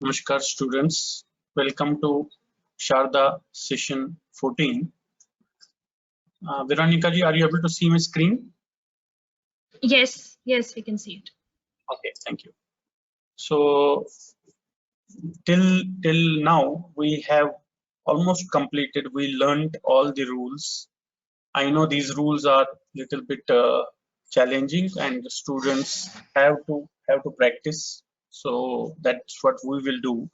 Namaskar students, welcome to Sharada session 14. Veronica ji, are you able to see my screen? Yes, we can see it. Okay, thank you. So till now we have almost completed. We learned all the rules. I know these rules are little bit challenging, and the students have to practice. So that's what we will do.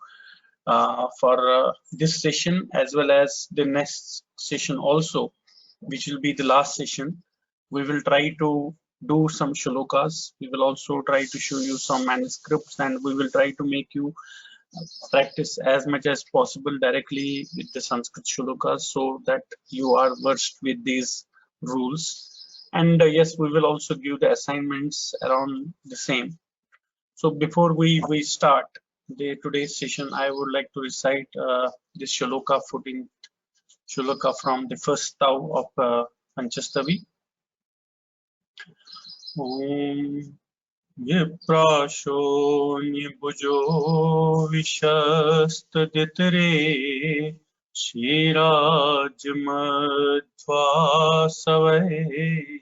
For this session as well as the next session also, which will be the last session. We will try to do some shlokas. We will also try to show you some manuscripts, and we will try to make you practice as much as possible directly with the Sanskrit shlokas so that you are versed with these rules. And yes, we will also give the assignments around the same. So before we start today's session, I would like to recite this shloka 14th shloka from the first tav of Panchastavi. Om Viprasho Nibujo Vishastaditre Shirajmadva Savai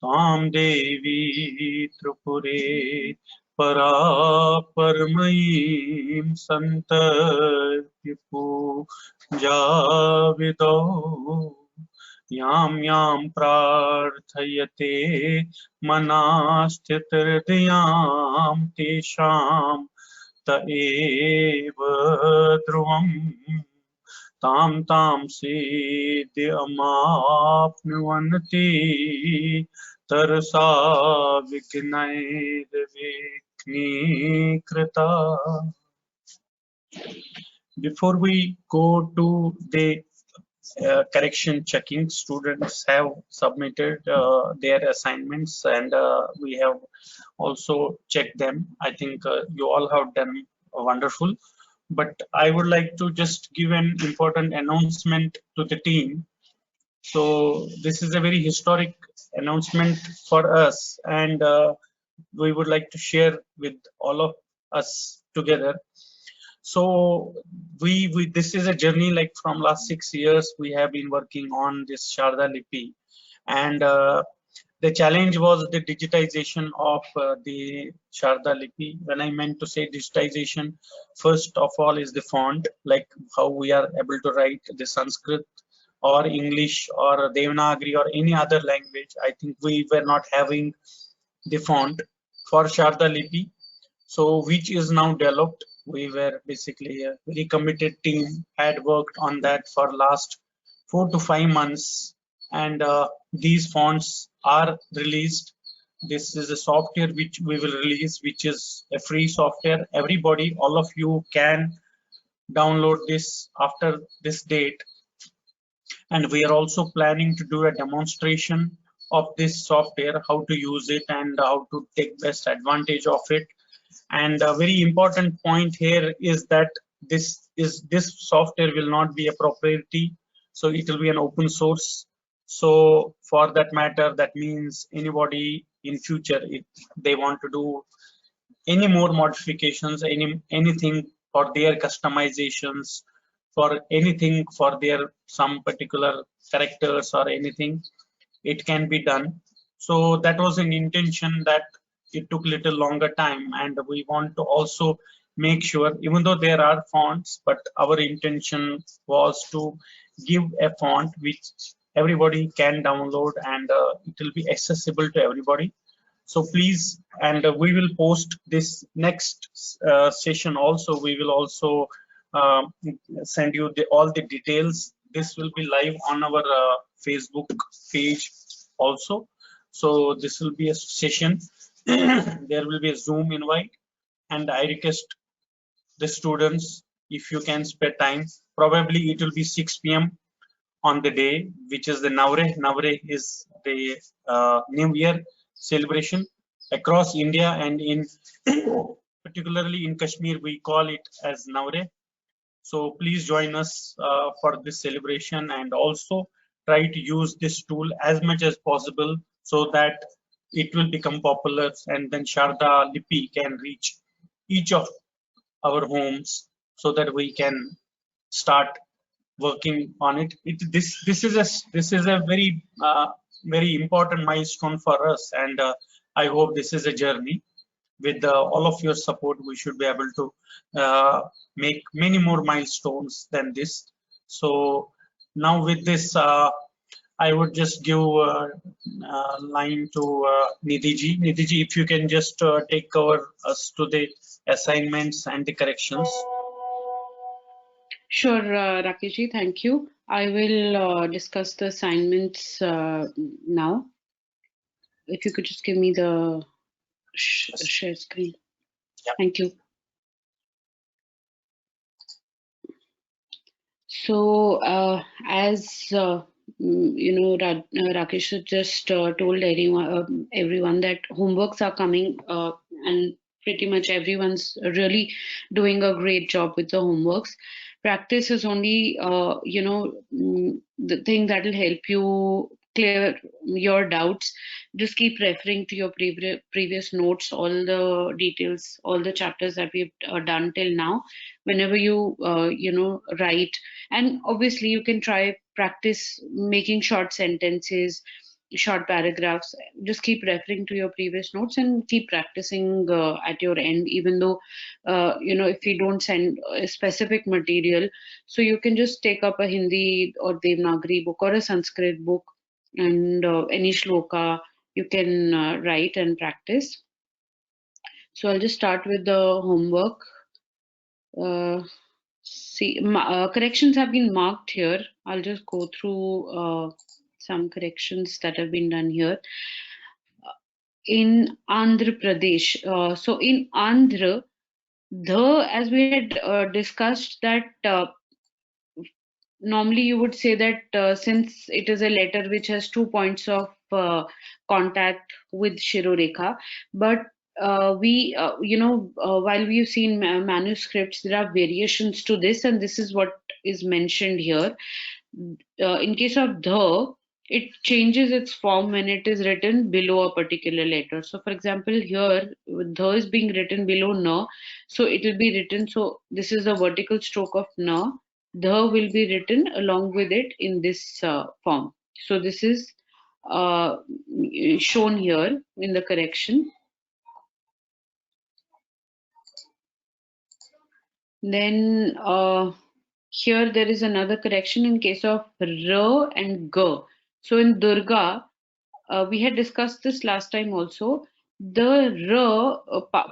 Tam Devi Tripure Para Parmayim Santarpipu Javido Yam Yam Prarthayate Manasthirdayam Tesham Taeva Dhruvam Tam Tam Siddhyamapnuvanti Tarsa Vignaid Vignikrita. Before we go to the correction checking, students have submitted their assignments, and we have also checked them. I think you all have done wonderful, but I would like to just give an important announcement to the team. So this is a very historic announcement for us, and we would like to share with all of us together. So this is a journey, like from last 6 years we have been working on this Sharada Lipi, and the challenge was the digitization of the Sharada Lipi. When I meant to say digitization, first of all is the font, like how we are able to write the Sanskrit or English or Devanagari or any other language. I think we were not having the font for Sharada Lipi, so which is now developed. We were basically a very committed team, had worked on that for last 4 to 5 months, and these fonts are released. This is a software which we will release, which is a free software. Everybody, all of you can download this after this date, and we are also planning to do a demonstration of this software, how to use it and how to take best advantage of it. And a very important point here is that this software will not be a proprietary, so it will be an open source. So for that matter, that means anybody in future, if they want to do any more modifications, anything for their customizations, for anything for their some particular characters or anything, it can be done. So that was an intention that it took little longer time, and we want to also make sure, even though there are fonts, but our intention was to give a font which everybody can download, and it will be accessible to everybody. So please, and we will post this next session also. We will also send you all the details. This will be live on our Facebook page also. So this will be a session. There will be a Zoom invite, and I request the students, if you can spare time, probably it will be 6 p.m. on the day, which is the Navre. Navre is the New Year celebration across India, and in particularly in Kashmir, we call it as Navre. So please join us for this celebration, and also try to use this tool as much as possible so that it will become popular, and then Sharada Lipi can reach each of our homes so that we can start working on it. This is a very very important milestone for us, and I hope this is a journey. With all of your support, we should be able to make many more milestones than this. So now with this, I would just give line to Nidhi ji. Nidhi ji, if you can just take over us to the assignments and the corrections. Sure, Rakeshji, thank you. I will discuss the assignments now. If you could just give me the share screen. Yeah. Thank you. So, as Rakesh just told everyone that homeworks are coming, and pretty much everyone's really doing a great job with the homeworks. Practice is only, the thing that will help you clear your doubts. Just keep referring to your previous notes, all the details, all the chapters that we've done till now. Whenever you, write, and obviously you can try practice making short sentences, short paragraphs. Just keep referring to your previous notes and keep practicing at your end, even though if you don't send a specific material, so you can just take up a Hindi or Devanagari book or a Sanskrit book, and any shloka you can write and practice. So I'll just start with the homework. Corrections have been marked here. I'll just go through some corrections that have been done here. In Andhra Pradesh, so in Andhra, as we had discussed that normally you would say that since it is a letter which has 2 points of contact with Shirorekha, but while we've seen manuscripts, there are variations to this, and this is what is mentioned here. In case of the, it changes its form when it is written below a particular letter. So, for example, here the is being written below na, so it will be written. So this is the vertical stroke of na. The will be written along with it in this form. So this is shown here in the correction. Then here there is another correction in case of R and G. So in Durga, we had discussed this last time also. The R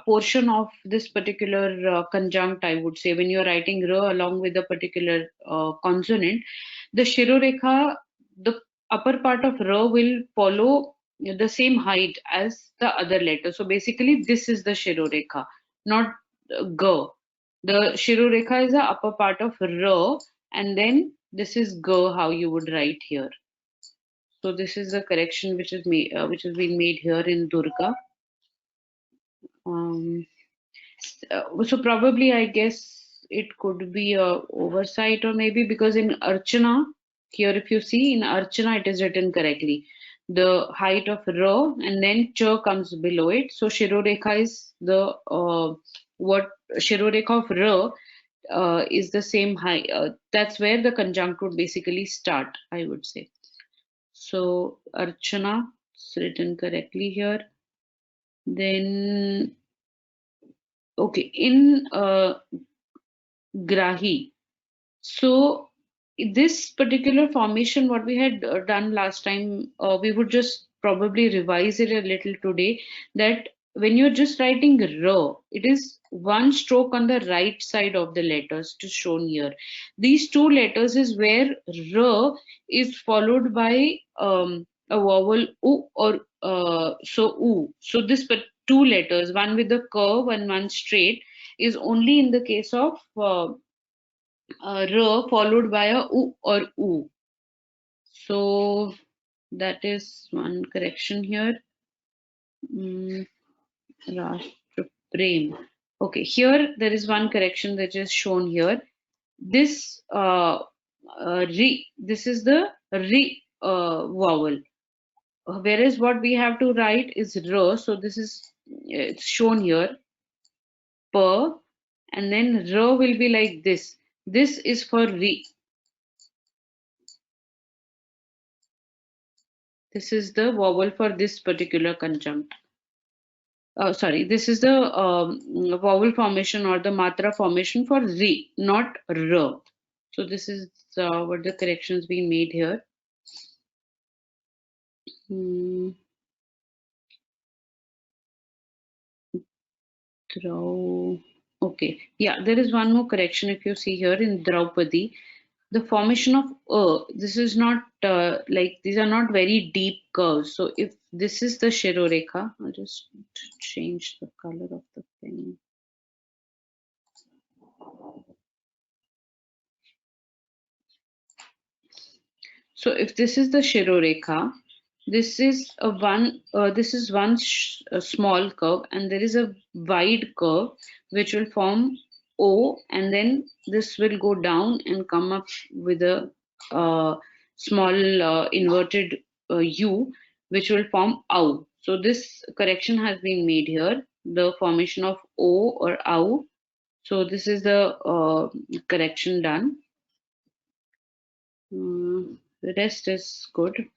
portion of this particular conjunct, I would say, when you're writing R along with a particular consonant, the Shirorekha, the upper part of R will follow the same height as the other letter. So basically, this is the Shirorekha, not G. The Shirorekha is the upper part of R, and then this is G, how you would write here. So this is the correction which is made, which has been made here in Durga. So probably I guess it could be a oversight, or maybe because in Archana, here if you see in Archana it is written correctly. The height of R and then Ch comes below it. So Shirorekha is the what Shirorekha of R is the same height. That's where the conjunct would basically start, I would say. So Archana is written correctly here. Then okay, in Grahi. So this particular formation, what we had done last time, we would just probably revise it a little today. That when you're just writing R, it is one stroke on the right side of the letters, just shown here. These two letters is where R is followed by a vowel U or so U. So this two letters, one with the curve and one straight, is only in the case of R followed by a U or U. So that is one correction here. Rashtra Prem. Okay, here there is one correction that is shown here. This this is the ri vowel. Whereas what we have to write is R. So this is it's shown here. Per, and then R will be like this. This is for re. This is the vowel for this particular conjunct. Sorry, this is the vowel formation or the matra formation for re, not r. So this is what the corrections being made here. Hmm. Okay, yeah, there is one more correction. If you see here in Draupadi, the formation of this is not like these are not very deep curves. So if this is the Shirorekha, I'll just change the color of the pen. So if this is the Shirorekha, this is a small curve, and there is a wide curve which will form O, and then this will go down and come up with a small inverted U, which will form OW. So this correction has been made here, the formation of O or OW. So this is the correction done. The rest is good.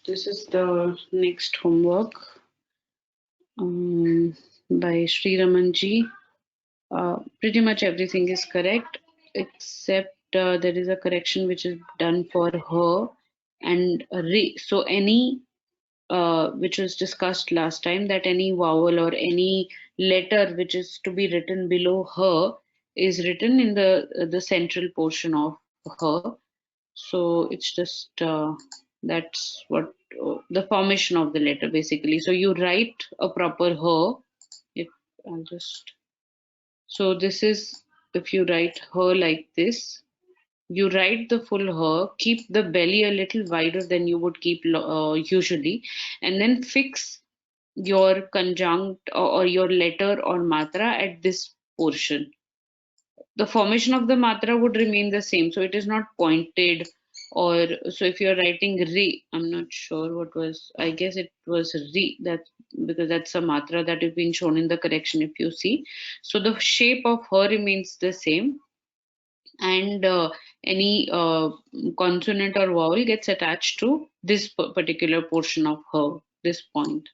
This is the next homework by Sri Ramanji. Pretty much everything is correct except there is a correction which is done for her and re. So any which was discussed last time, that any vowel or any letter which is to be written below her is written in the central portion of her. So it's just that's what the formation of the letter basically. So you write a proper her. If I'll just so this is if you write her like this, you write the full her, keep the belly a little wider than you would keep usually, and then fix your conjunct or your letter or matra at this portion. The formation of the matra would remain the same, so it is not pointed. Or so if you're writing re, I'm not sure what was, I guess it was re, that because that's a matra that is being shown in the correction if you see. So the shape of her remains the same, and any consonant or vowel gets attached to this particular portion of her, this point.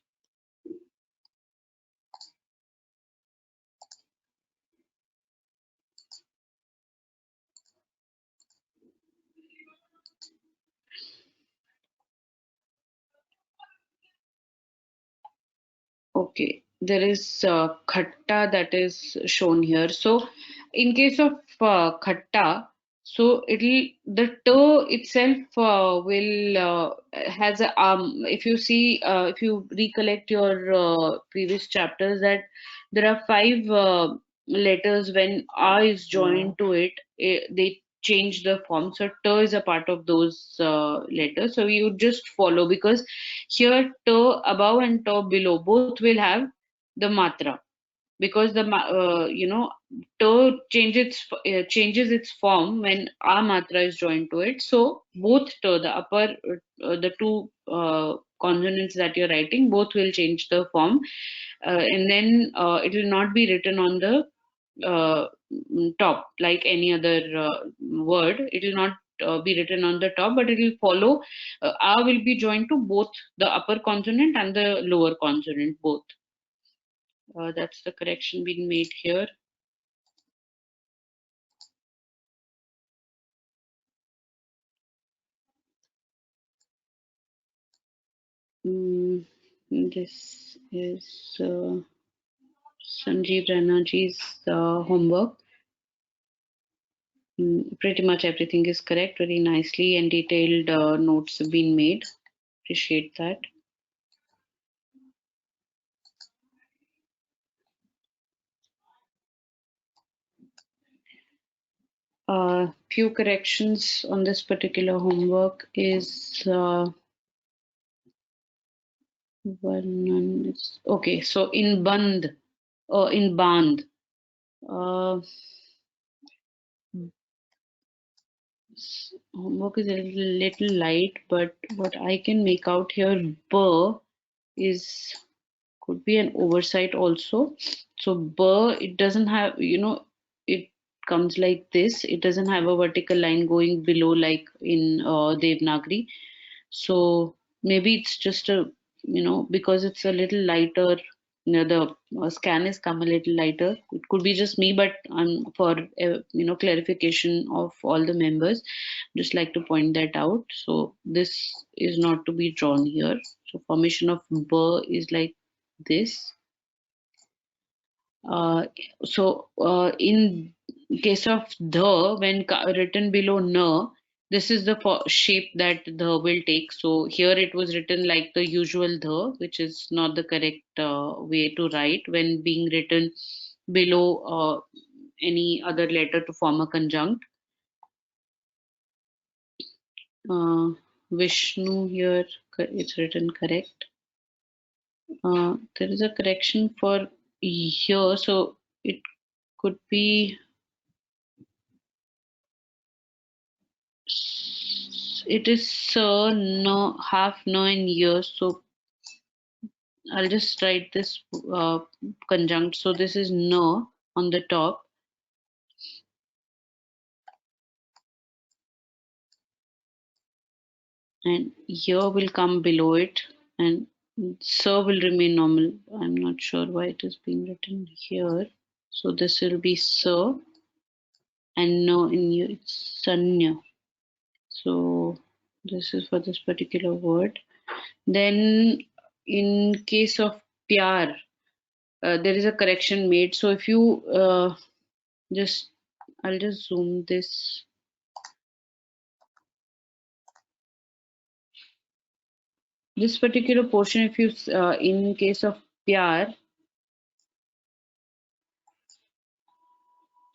Okay, there is khatta that is shown here. So, in case of khatta, so it'll the toe itself will has a if you see if you recollect your previous chapters, that there are five letters when a is joined to it, they change the form. So t is a part of those letters. So you just follow, because here toe above and toe below both will have the matra, because the toe changes its form when a matra is joined to it. So both toe, the upper the two consonants that you're writing, both will change the form, and then it will not be written on the top like any other word. It will not be written on the top, but it will follow. A will be joined to both the upper consonant and the lower consonant, both. That's the correction being made here. This is Sanjeev Ranaji's homework. Pretty much everything is correct. Very nicely and detailed notes have been made. Appreciate that. Few corrections on this particular homework is okay. So in band, in band, uh, Homework is a little light, but what I can make out here, "b" is could be an oversight also. So "b", it doesn't have, it comes like this. It doesn't have a vertical line going below like in Devanagari. So maybe it's just because it's a little lighter, the scan is come a little lighter. It could be just me, but for clarification of all the members, just like to point that out. So this is not to be drawn here. So formation of "b" is like this. Uh, in case of "the", when written below "na", this is the shape that "the" will take. So here it was written like the usual "the", which is not the correct way to write when being written below any other letter to form a conjunct. Vishnu here, it's written correct. There is a correction for here, so it could be, it is sir, no, half no in years. So I'll just write this conjunct. So this is no on the top, and here will come below it, and sir will remain normal. I'm not sure why it is being written here. So this will be sir, and no in you it's sanya. So this is for this particular word. Then in case of pyar, there is a correction made. So if you I'll just zoom this. This particular portion, if you, in case of pyar,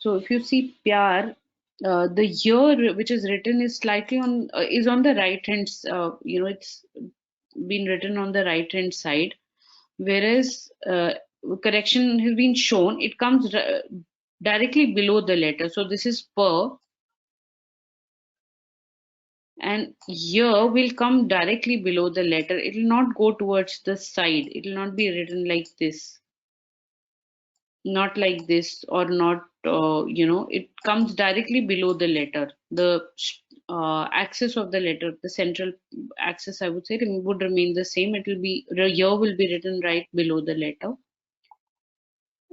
so if you see pyar, the year which is written is slightly is on the right hand, it's been written on the right hand side, whereas correction has been shown, it comes directly below the letter. So this is per, and year will come directly below the letter. It will not go towards the side. It will not be written like this, not like this, or not, it comes directly below the letter. The axis of the letter, the central axis, I would say, would remain the same. It will be, the year will be written right below the letter.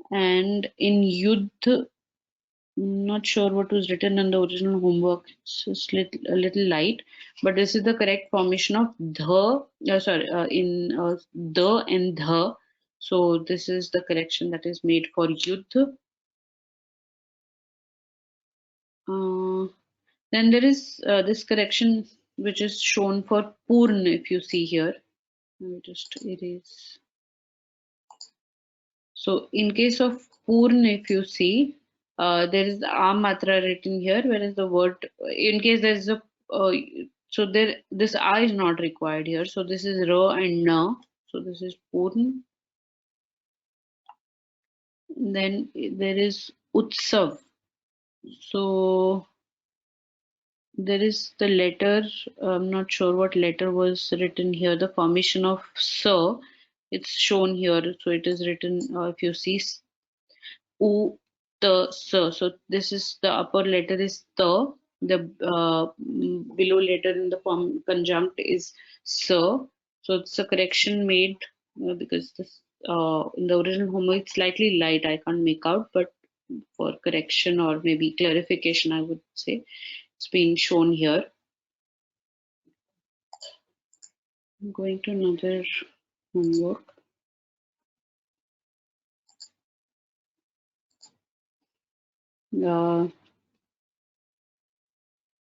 And in Yudh, not sure what was written in the original homework. It's just a little light, but this is the correct formation of the. In the and the. So this is the correction that is made for Yudh. Then there is this correction which is shown for Purn. If you see here, I'll just erase. So in case of Purn, if you see, there is the A matra written here, whereas the word, in case there is a, so there, this A is not required here. So this is Ra and Na. So this is Purn. Then there is Utsav. So there is the letter, I'm not sure what letter was written here. The formation of Sa, it's shown here. So it is written, if you see, U, T, Sa. So this is the upper letter is Ta. The below letter in the form conjunct is Sa. So it's a correction made because this in the original homework it's slightly light. I can't make out, but for correction or maybe clarification, I would say it's being shown here. I'm going to another homework.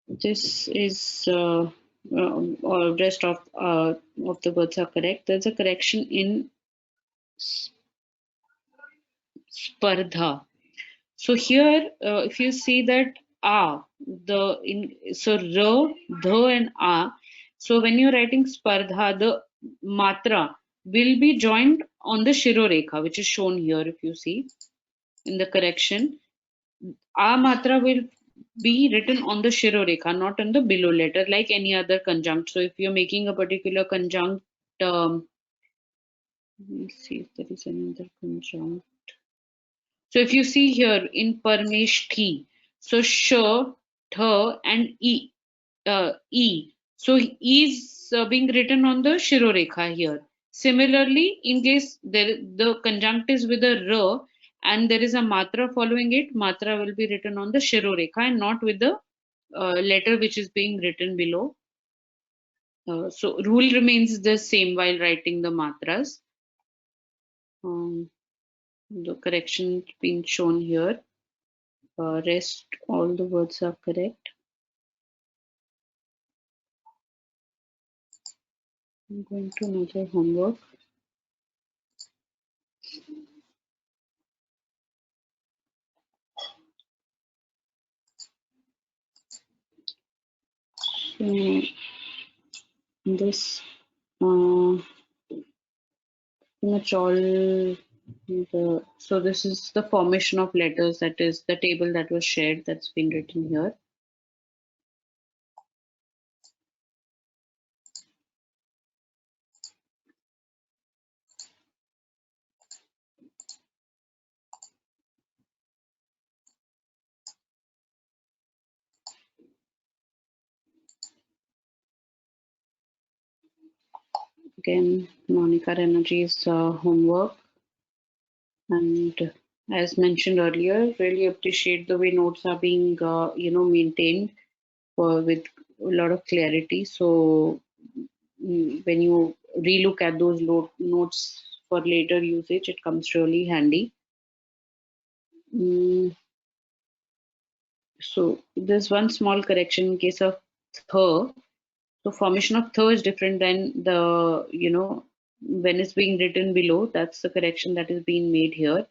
This is or rest of the words are correct. There's a correction in spardha. So here, if you see that a, so ra, dha, and a. So when you're writing spardha, the matra will be joined on the shirorekha, which is shown here. If you see in the correction, a matra will be written on the Shirorekha, not on the below letter, like any other conjunct. So if you're making a particular conjunct, let me see if there is another conjunct. So if you see here in Parmeshthi, so sh, th, and e. So e is being written on the Shirorekha here. Similarly, in case the conjunct is with a r and there is a matra following it, matra will be written on the Shirorekha and not with the letter which is being written below. So rule remains the same while writing the matras. The correction being shown here. Rest all the words are correct. I'm going to another homework. So this pretty much all so this is the formation of letters, that is the table that was shared, that's been written here. Again, Monica Energy's homework, and as mentioned earlier, really appreciate the way notes are being maintained with a lot of clarity. So when you relook at those notes for later usage, it comes really handy. So there's one small correction in case of th. So formation of th is different than the, when it's being written below. That's the correction that is being made here.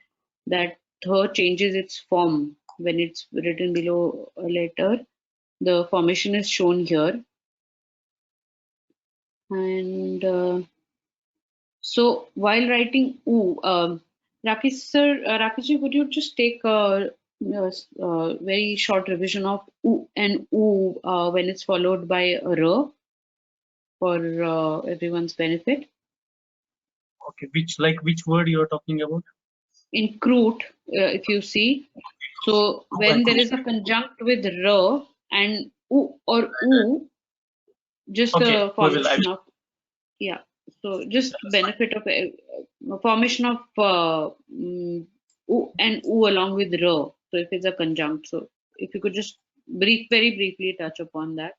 That th changes its form when it's written below a letter. The formation is shown here. And so while writing oo, Rakesh sir, Rakeshji, would you just take a very short revision of oo and oo when it's followed by a r for everyone's benefit? Okay, which word you are talking about? In Crute, if you see, so when there is a conjunct with r and oo or oo, just Okay, the formation of, yeah. So just benefit of formation of oo and oo along with r. So if it's a conjunct, so if you could just very briefly touch upon that.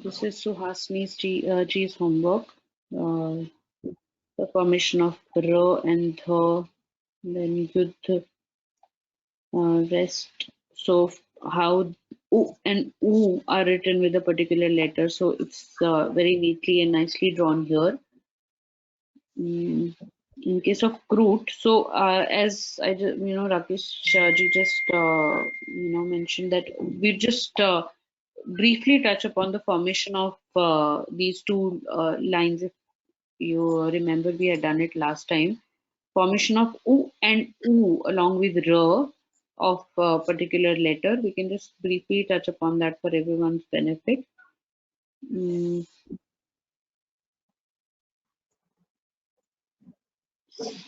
This is Suhasini's G's homework. The formation of r and th, then yudh, rest. So how oo and oo are written with a particular letter. So it's very neatly and nicely drawn here. In case of Crute, so as I just, Rakesh ji just mentioned that we just briefly touch upon the formation of these two lines. If you remember, we had done it last time. Formation of oo and oo along with r of a particular letter. We can just briefly touch upon that for everyone's benefit.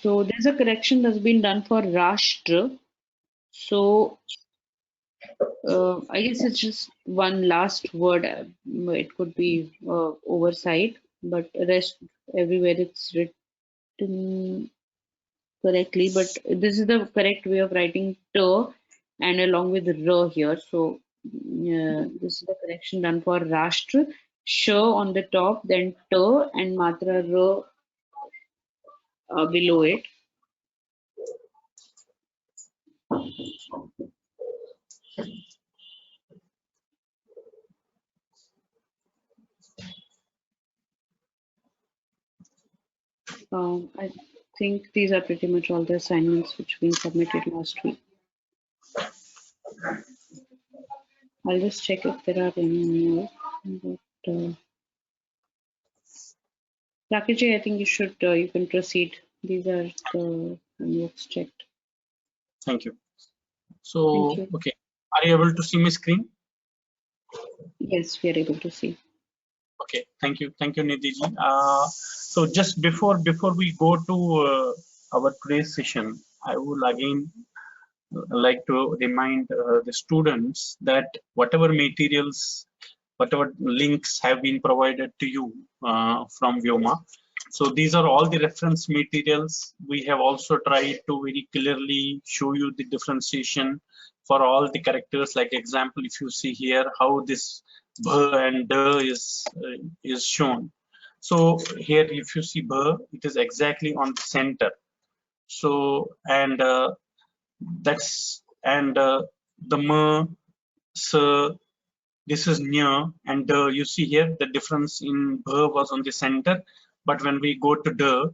So there's a correction that's been done for Rashtra. So I guess it's just one last word. It could be oversight, but rest everywhere it's written correctly. But this is the correct way of writing t and along with r here. So this is the correction done for Rashtra. Sh on the top, then t and matra r below it. I think these are pretty much all the assignments which we submitted last week. I'll just check if there are any more. But Rakiji, I think you should you can proceed. These are the notes checked. Thank you. Thank So, you. okay, are you able to see my screen? Yes, we are able to see. Okay, thank you, Nidhi. So just before we go to our today's session, I will again like to remind the students that whatever materials, whatever links have been provided to you from Vyoma. So these are all the reference materials. We have also tried to very clearly show you the differentiation for all the characters. Like example, if you see here how this bh and d is shown. So here, if you see bh, it is exactly on the center. So and that's and the ma, sa, this is near, and you see here the difference in bh was on the center, but when we go to d,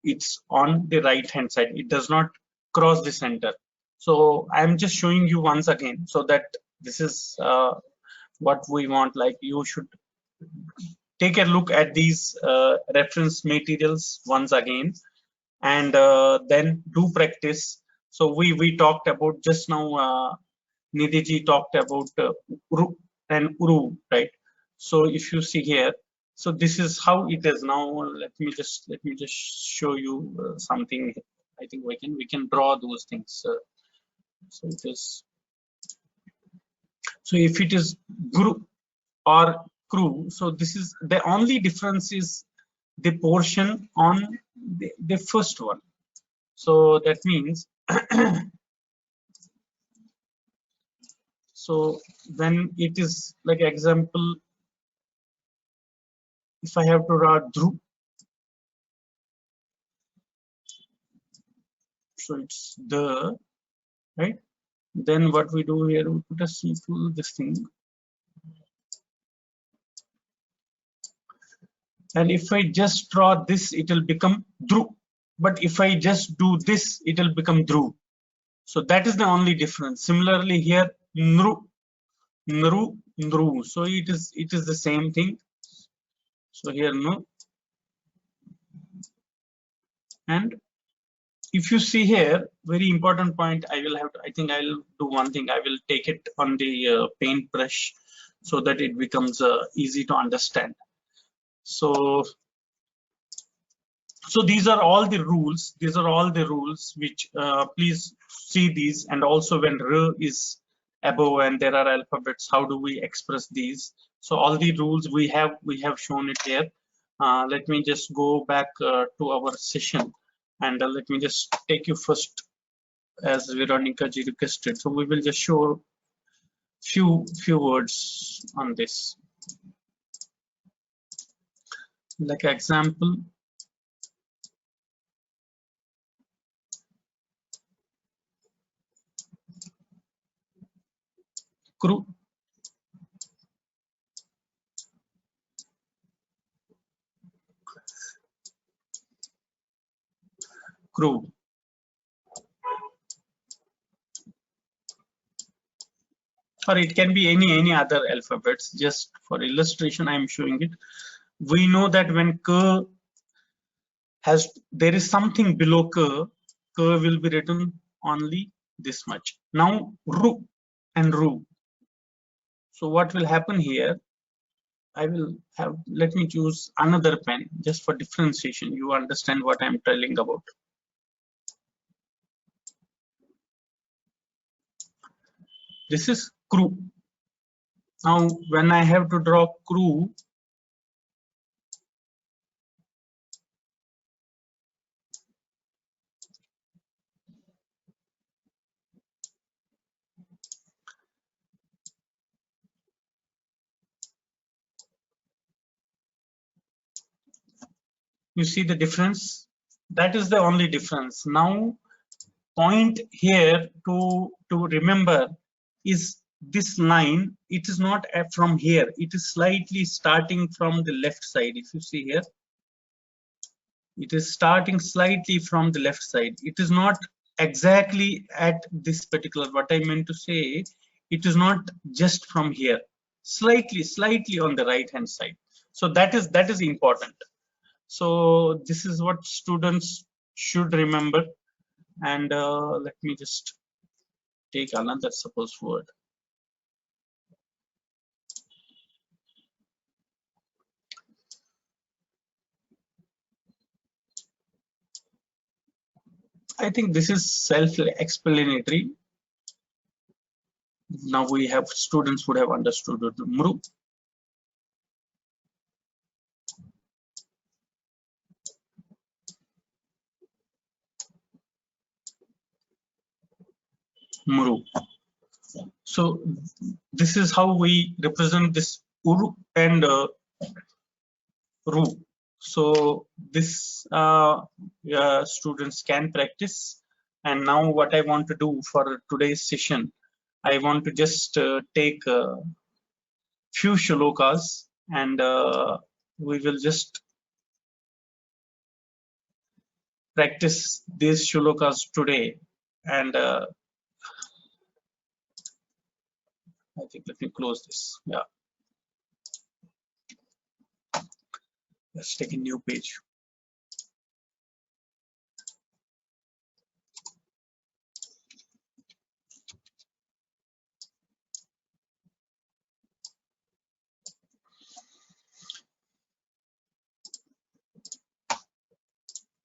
it's on the right hand side. It does not cross the center. So I'm just showing you once again so that this is what we want. Like you should take a look at these reference materials once again, and then do practice. So we talked about just now. Nidhi talked about uru and uru, right? So if you see here, so this is how it is now. Let me just show you something. I think we can draw those things. So it is. So if it is guru or crew, so this is the only difference is the portion on the first one. So that means so when it is like example, if I have to write Dhru, so it's the right. Then what we do here, we put a simple this thing, and if I just draw this, it will become Dhru. But if I just do this, it will become Dhru. So that is the only difference. Similarly here, Nru, Nru, Nru. So it is the same thing. So here no, and if you see here, very important point, I will have to, I think I'll do one thing. I will take it on the paintbrush so that it becomes easy to understand. So these are all the rules. These are all the rules which please see these. And also when R is above and there are alphabets, how do we express these? So all the rules we have shown it here. Let me just go back to our session, and let me just take you first as Veronica ji requested. So we will just show few words on this. Like example, crew. Crew. Or it can be any other alphabets. Just for illustration, I am showing it. We know that when k has, there is something below k will be written only this much. Now ru and ru. So what will happen here? I will have, let me choose another pen just for differentiation. You understand what I'm telling about. This is crew. Now when I have to draw crew, you see the difference? That is the only difference. Now point here to remember is this line. It is not from here, it is slightly starting from the left side. If you see here, it is starting slightly from the left side. It is not exactly at this particular, what I meant to say, it is not just from here, slightly on the right hand side. So that is important. So this is what students should remember. And let me just take another suppose word. I think this is self-explanatory. Now we have students would have understood it. Mru. Mru. So this is how we represent this Uru and Ru. So this students can practice. And now what I want to do for today's session, I want to just take a few shlokas, and we will just practice these shlokas today. And I think let me close this. Yeah, let's take a new page.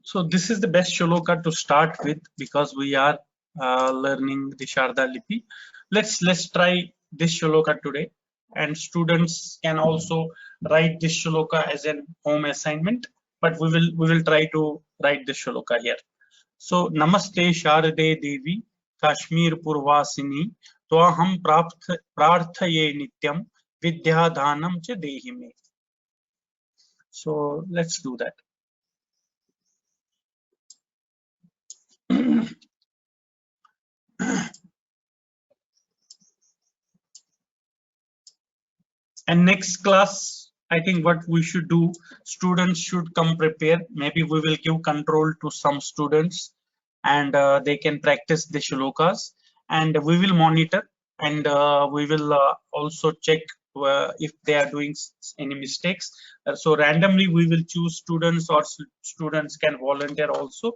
So this is the best shloka to start with, because we are learning the Sharada Lipi. Let's try this shloka today, and students can also write this shloka as an home assignment. But we will try to write this shloka here. So Namaste Sharade Devi Kashmir Purvasini Twaham Prarthaye Nityam Vidya Dhanam Cha Dehi Me. So let's do that. And next class, I think what we should do, students should come prepared. Maybe we will give control to some students, and they can practice the shlokas, and we will monitor, and we will also check if they are doing any mistakes. So randomly we will choose students, or students can volunteer also,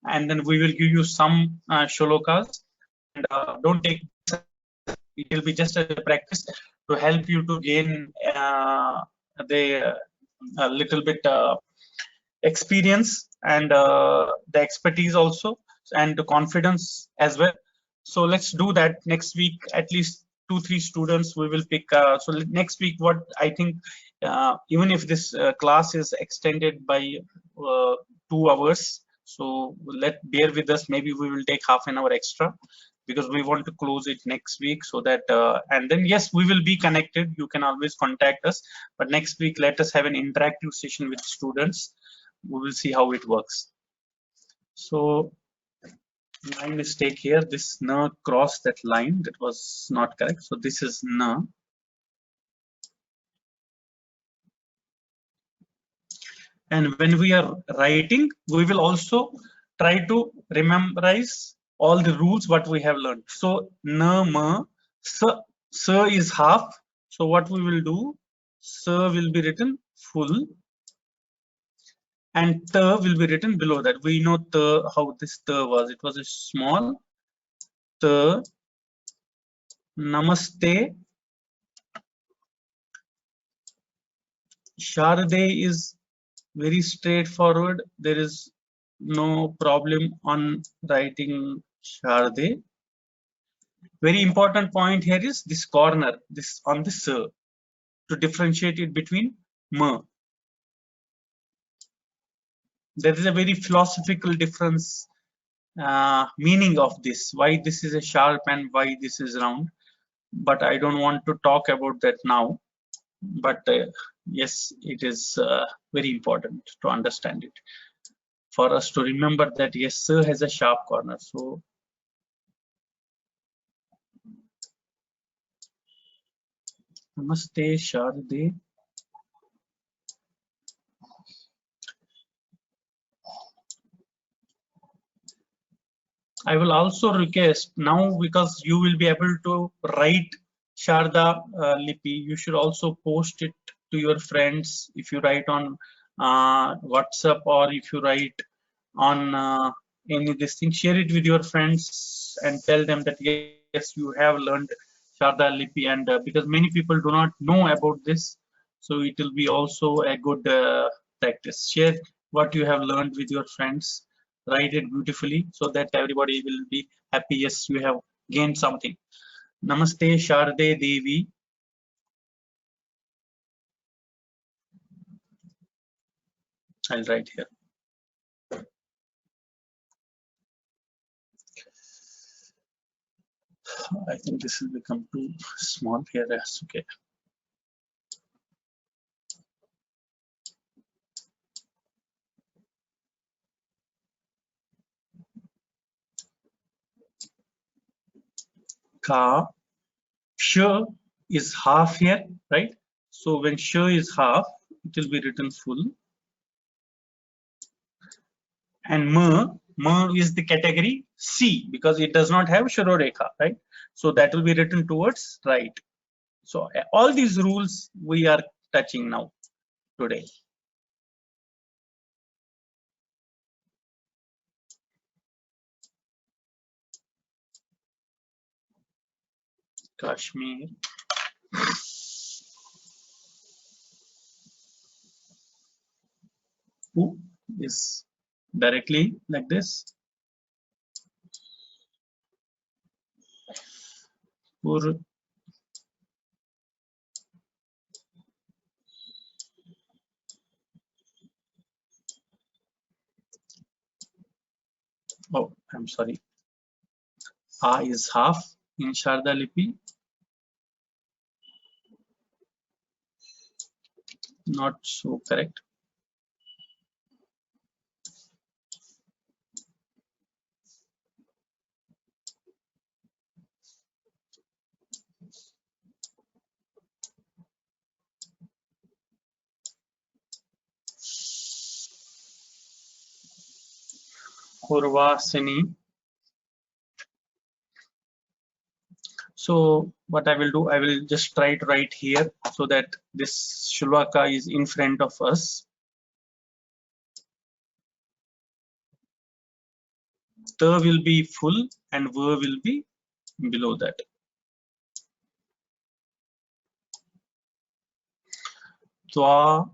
and then we will give you some shlokas. And don't take it, will be just a practice to help you to gain the a little bit experience, and the expertise also, and the confidence as well. So let's do that next week. At least 2-3 students we will pick. So next week, what I think, even if this class is extended by 2 hours, so bear with us. Maybe we will take half an hour extra, because we want to close it next week, so that and then yes, we will be connected. You can always contact us, but next week let us have an interactive session with students. We will see how it works. So my mistake here, this na crossed that line, that was not correct. So this is na. And when we are writing, we will also try to memorize all the rules what we have learned. So na ma sa is half. So what we will do, sa will be written full, and ta will be written below that. We know ta, how this ta was. It was a small ta. Namaste Sharade is very straightforward. There is no problem on writing Sharade. Very important point here is this corner, this on the sa, to differentiate it between ma. There is a very philosophical difference, meaning of this, why this is a sharp and why this is round. But I don't want to talk about that now. But yes, it is very important to understand it, for us to remember that yes, sir has a sharp corner. So Namaste Sharade. I will also request now, because you will be able to write Sharada Lipi, you should also post it to your friends. If you write on WhatsApp, or if you write on any this thing, share it with your friends and tell them that yes, you have learned Sharada Lipi, and because many people do not know about this, so it will be also a good practice. Share what you have learned with your friends, write it beautifully so that everybody will be happy. Yes, you have gained something. Namaste Sharade Devi. I'll write here. I think this will become too small here. Yes, okay. Ka, sh is half here, right? So when sh is half, it will be written full. And ma is the category C, because it does not have Sharorekha, right? So that will be written towards right. So all these rules we are touching now today. Kashmir. Who is directly like this. Pur. Oh, I'm sorry. A is half in Sharada Lipi. Not so correct. Purvasini. So what I will do, I will just try to write here so that this Shloka is in front of us. The will be full and ver will be below that. Twa.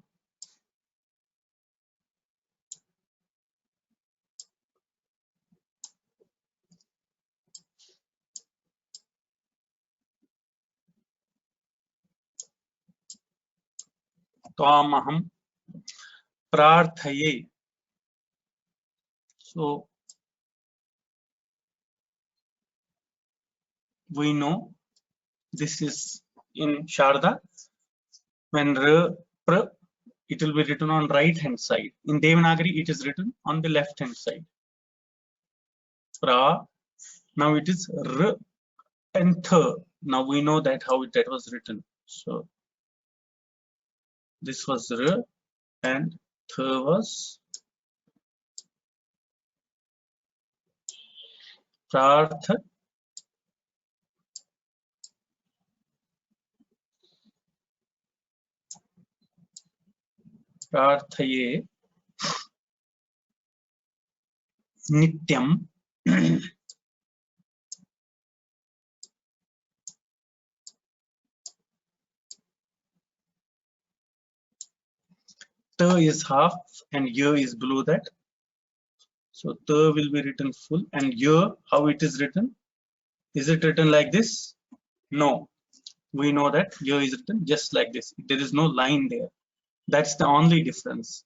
Twamaham prarthaye. So we know this is in Sharada. When pra, it will be written on right hand side. In Devanagari, it is written on the left hand side. Pra. Now it is r and th. Now we know that how that was written. So this was r and th was prarth. Prarthaye nityam. Ta is half and ya is below that. So ta will be written full, and ya, how it is written? Is it written like this? No. We know that ya is written just like this. There is no line there. That's the only difference.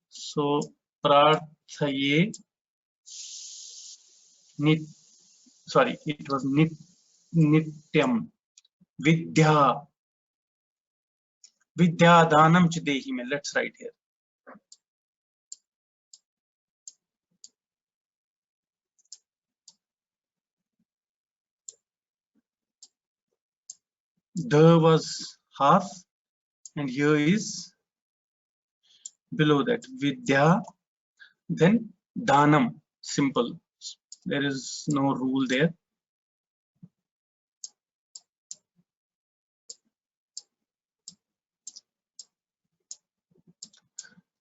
So prarthaye nit, sorry, it was nityam vidya. Vidya danam chidehi me. Let's write here. The was half and here is below that. Vidya, then danam, simple. There is no rule there.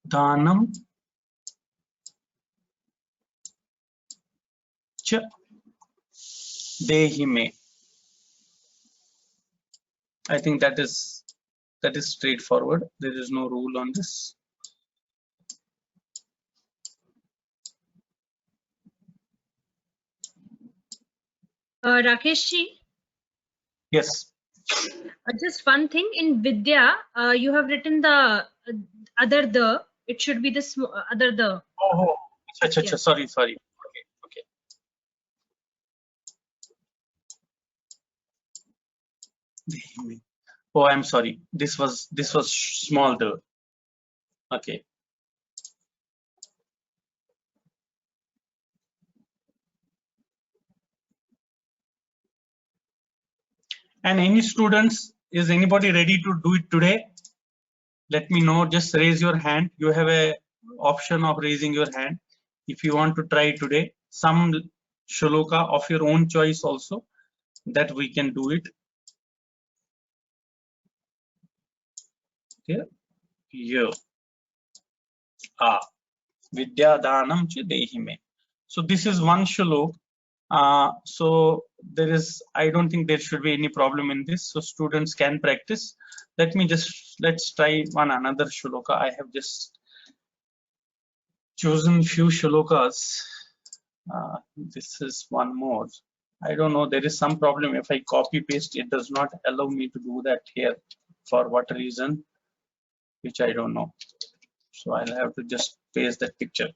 Dhanam cha dehi me. I think that is straightforward. There is no rule on this. Rakesh ji, Yes. just one thing in Vidya, you have written the other the. It should be the other the. Oh, Yeah. sorry. Okay. Dehi me. Oh, I'm sorry. This was small the. Okay. And any students, is anybody ready to do it today? Let me know. Just raise your hand. You have a option of raising your hand if you want to try today. Some shloka of your own choice also, that we can do it. Here. Vidya Dhanam cha dehi me. So this is one shlok. So there is, I don't think there should be any problem in this. So students can practice. Let's try one another shloka. I have just chosen few shlokas. This is one more. I don't know. There is some problem. If I copy paste, it does not allow me to do that here. For what reason? Which I don't know. So I'll have to just paste that picture.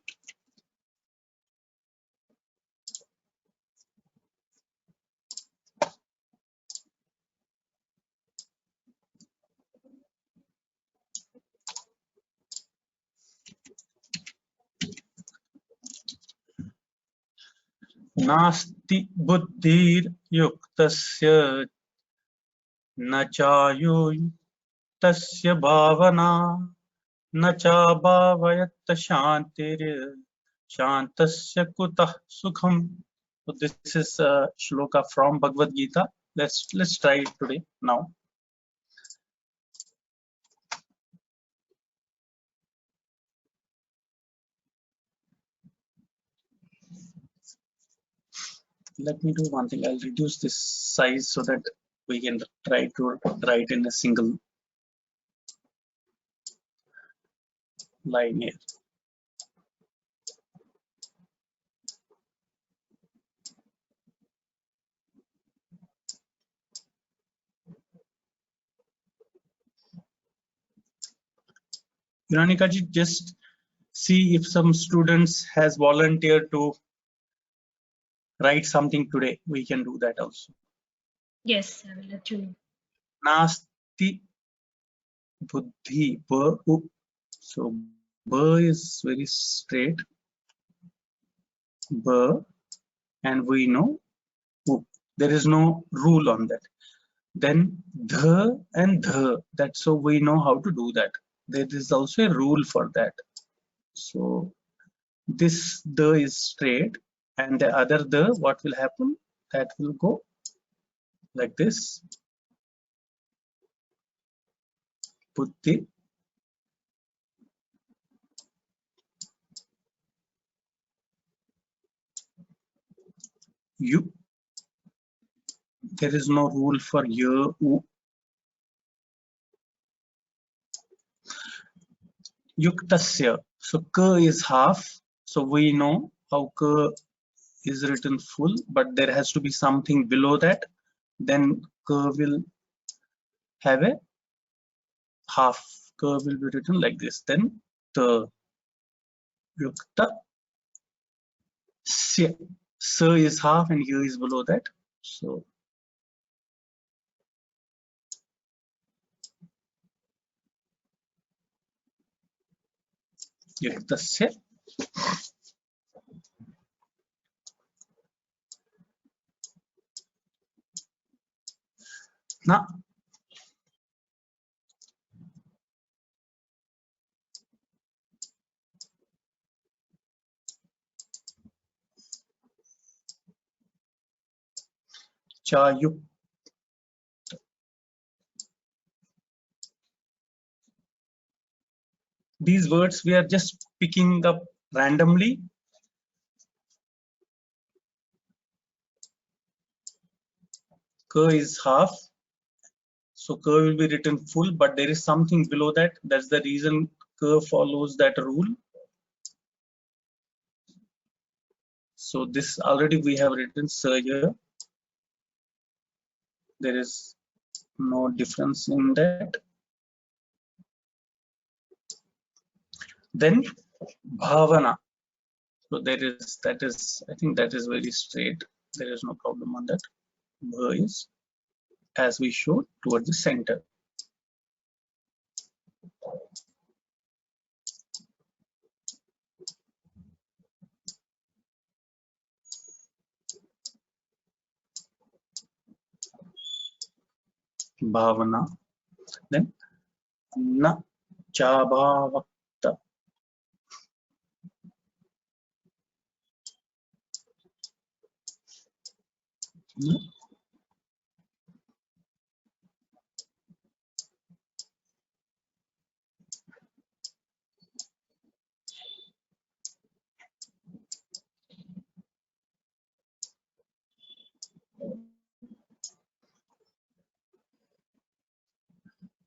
नास्ति बुद्धिर्युक्तस्य न चायुक्तस्य भावना न चाभावयत् शान्तिर्शान्तस्य कुतः सुखम्. So this is shloka from Bhagavad-Gita. Let's try it today now. Let me do one thing. I'll reduce this size so that we can try to write in a single line here. Veronica ji, just see if some students has volunteered to write something today. We can do that also. Yes, I will let you know. Nasti buddhi ba. So ba is very straight. Ba, and we know there is no rule on that. Then the and the, that, so we know how to do that. There is also a rule for that. So this the is straight, and the other the, what will happen? That will go like this. Buddhi. You. There is no rule for ya, u. Yuktasya. So ka is half. So we know how ka is written full, but there has to be something below that. Then ka will have a half. Ka will be written like this. Then the yukta sya. Sa is half and here is below that. So yuktasya. Na. Chayuk. These words we are just picking up randomly. Ka is half, so ka will be written full, but there is something below that. That's the reason ka follows that rule. So this already we have written sa here. There is no difference in that. Then bhavana. So there is, that is, I think that is very straight. There is no problem on that. Bha is, as we showed, towards the center. Bhavana. Then na chabhavakta.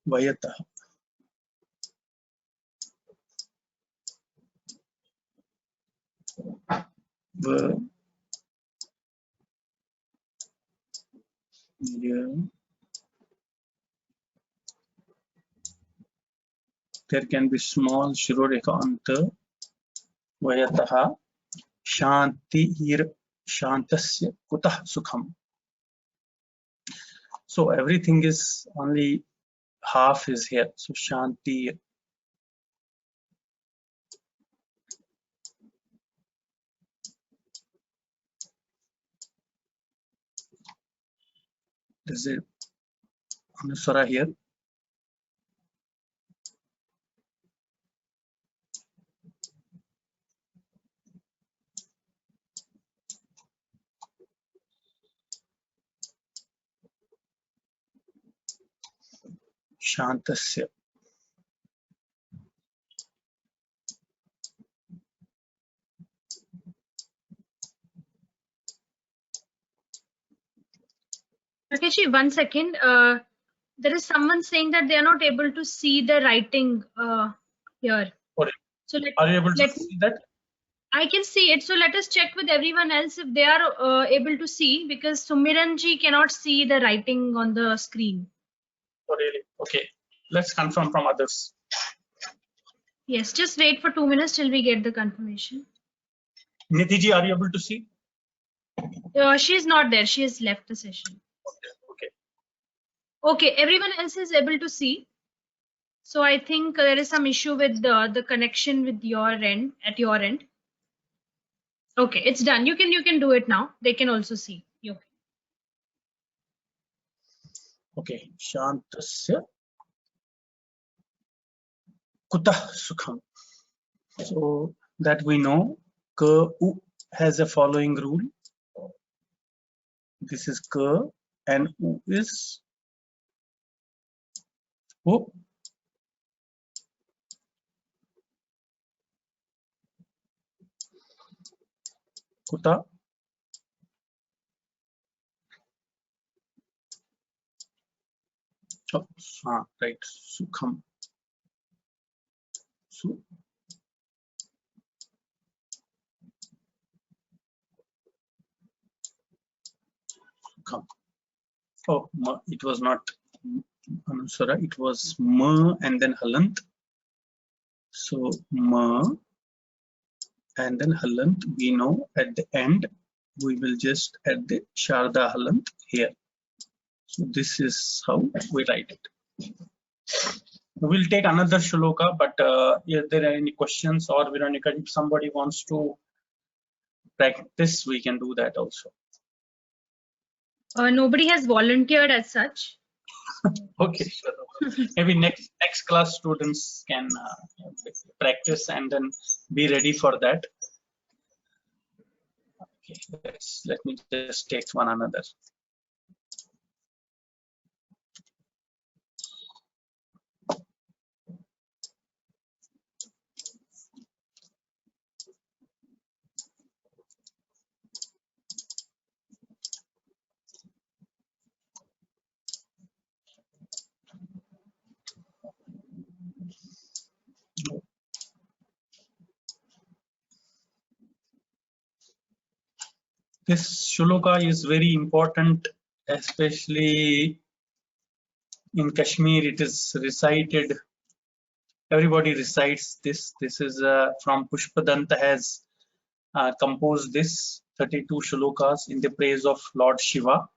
Vayatah. There can be small shirodeka anta. Vayataha shantir shantasya kutah sukham. So everything is only half is here. So shanti. There's a anuswara here. Shantasya. Rakesh, one second. There is someone saying that they are not able to see the writing here. Sorry. So Are you able to see that? I can see it. So let us check with everyone else if they are able to see, because Sumiranji cannot see the writing on the screen. Oh, really? Okay. Let's confirm from others. Yes, just wait for 2 minutes till we get the confirmation. Nitiji, are you able to see? She is not there. She has left the session. Okay. Okay, everyone else is able to see. So I think there is some issue with the connection with your end, at your end. Okay, it's done. You can do it now. They can also see. Okay. Okay. Shantasya kutah sukham. So that we know. Ka u has a following rule. This is ka and u is u. Kuta. Oh, right. Sukham. Su. Sukham. Oh, it was not Anuswara. It was ma and then halant. So ma and then halant. We know at the end we will just add the Sharada halant here. So this is how we write it. We'll take another shloka, but if there are any questions, or Veronica, if somebody wants to practice, we can do that also. Nobody has volunteered as such. Okay, sure. Maybe next class students can practice and then be ready for that. Okay, let me just take one another. This shloka is very important, especially in Kashmir. It is recited. Everybody recites this. This is from Pushpadanta has composed this 32 shlokas in the praise of Lord Shiva.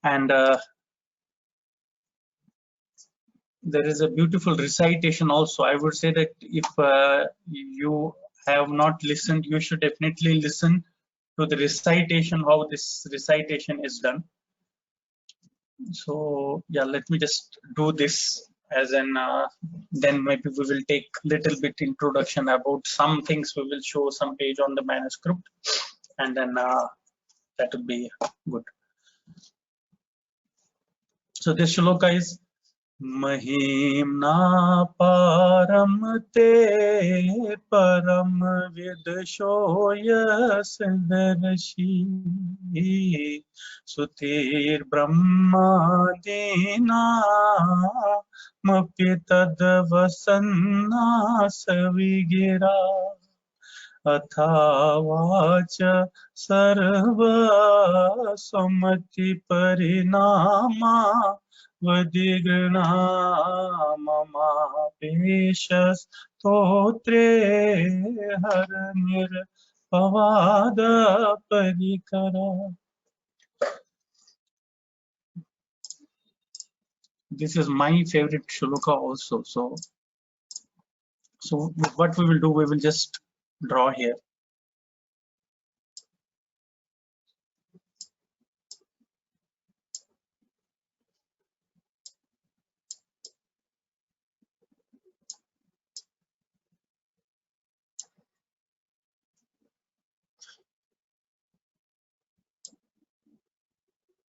And there is a beautiful recitation also. I would say that if you have not listened, you should definitely listen to the recitation, how this recitation is done. So yeah, let me just do this as an then maybe we will take little bit introduction about some things. We will show some page on the manuscript, and then that will be good. So this shloka is Mahimna param te param vidashoya siddharshi sutir brahma dina mapitad vasanna savigira अथावाच सर्व सम्मति परिणामा वदिगणा ममापेश स्तोत्रे हरनिर्पवाद परिकरा. This is my favorite shloka also. So what we will do, we will just draw here.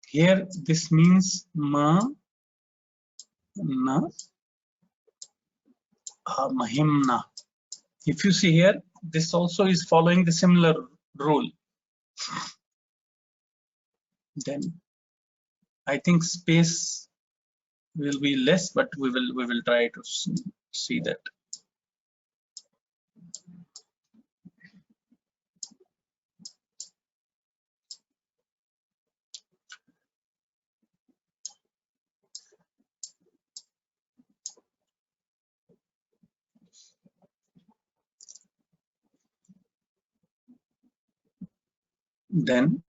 Here this means ma na mahimna. If you see here, this also is following the similar rule. Then I think space will be less, but we will try to see that. Then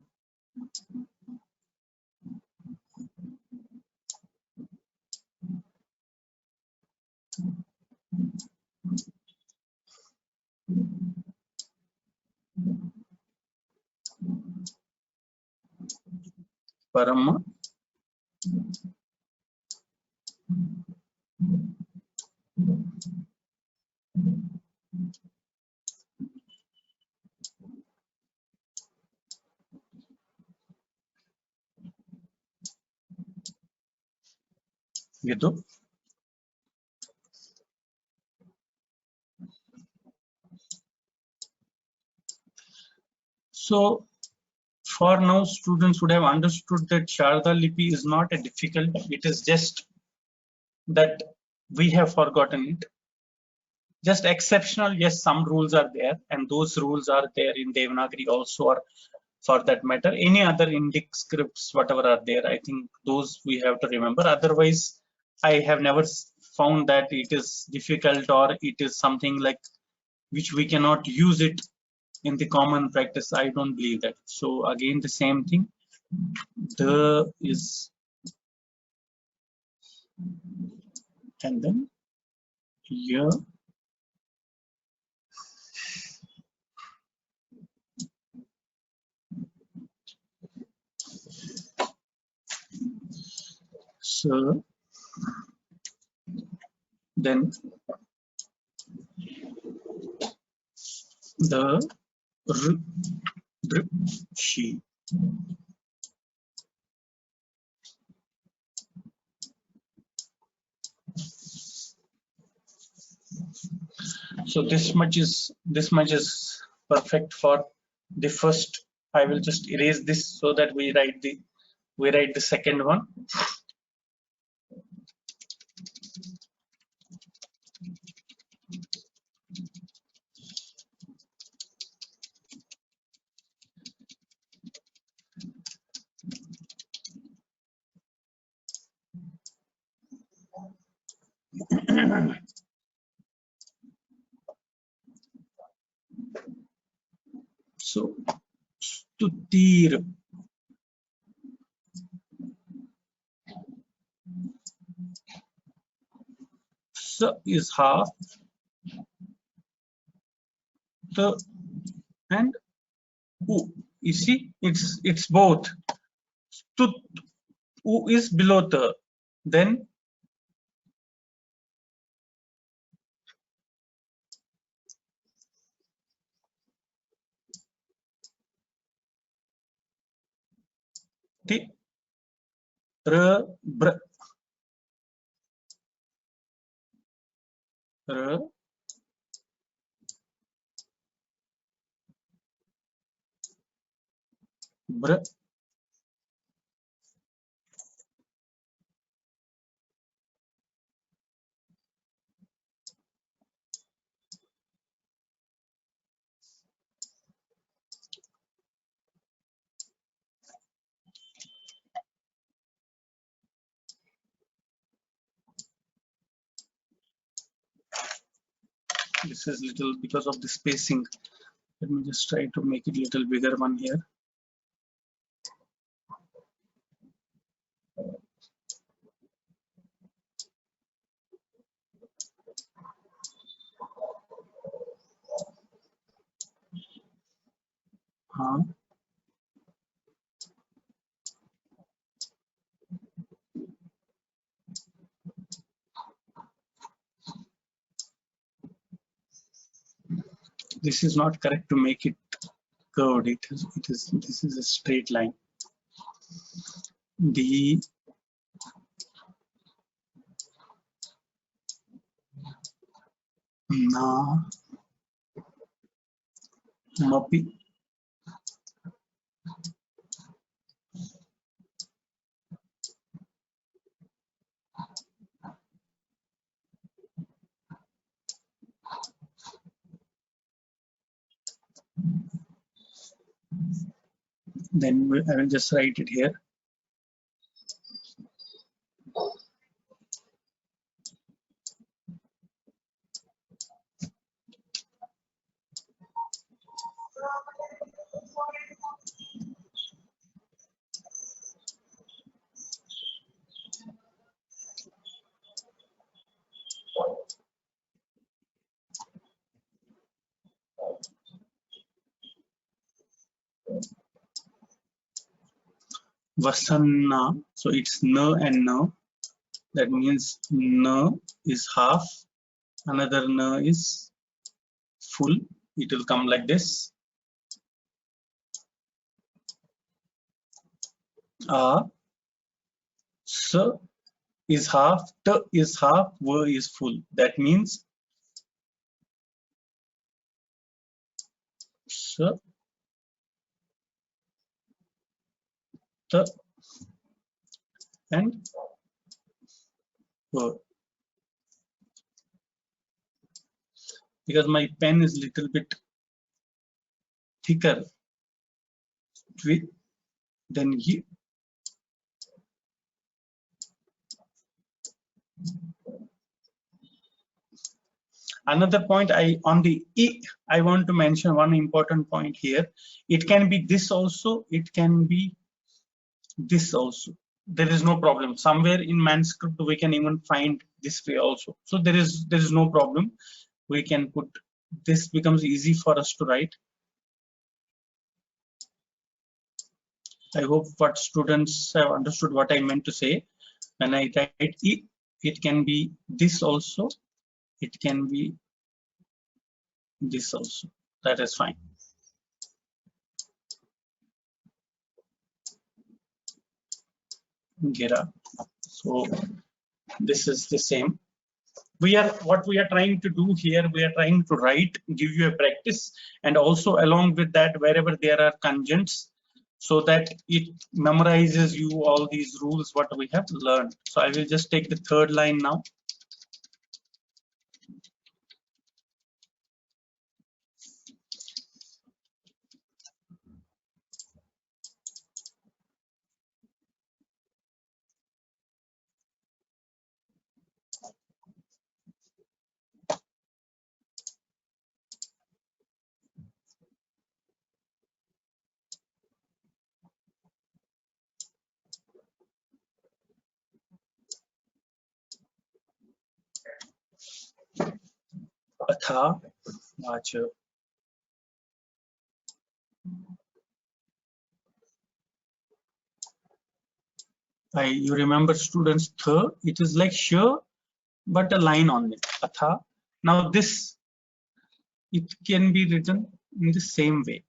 Parama Vidu. So for now, students would have understood that Sharada Lipi is not a difficult, it is just that we have forgotten it. Just exceptional, yes, some rules are there, and those rules are there in Devanagari also, or for that matter, any other Indic scripts, whatever are there, I think those we have to remember. Otherwise, I have never found that it is difficult or it is something like which we cannot use it in the common practice. I don't believe that. So again, the same thing. The is, and then here. So then the she. So this much is perfect for the first. I will just erase this so that we write the second one. So stutir. S is half, the and u. You see, it's both. Stut u is below the. Then the r br r br. This is little because of the spacing. Let me just try to make it a little bigger one here. This is not correct to make it curved. This is a straight line. The na mapi then I will just write it here. Vasanna, so it's na and na. That means na is half, another na is full. It will come like this. S is half, t is half, v is full. That means s, t, and v. Because my pen is little bit thicker than you. Another point on the e, I want to mention one important point here. It can be this also, it can be this also. There is no problem. Somewhere in Manuscript we can even find this way also. So there is no problem. We can put this, becomes easy for us to write. I hope what students have understood what I meant to say. When I write e, it can be this also, it can be this also. That is fine. Gira. So this is the same. What we are trying to do here, we are trying to write, give you a practice, and also along with that, wherever there are conjuncts, so that it memorizes you all these rules what we have learned. So I will just take the third line now. atha vacha. You remember, students, tha, it is like sh, but a line only, atha. Now this, it can be written in the same way.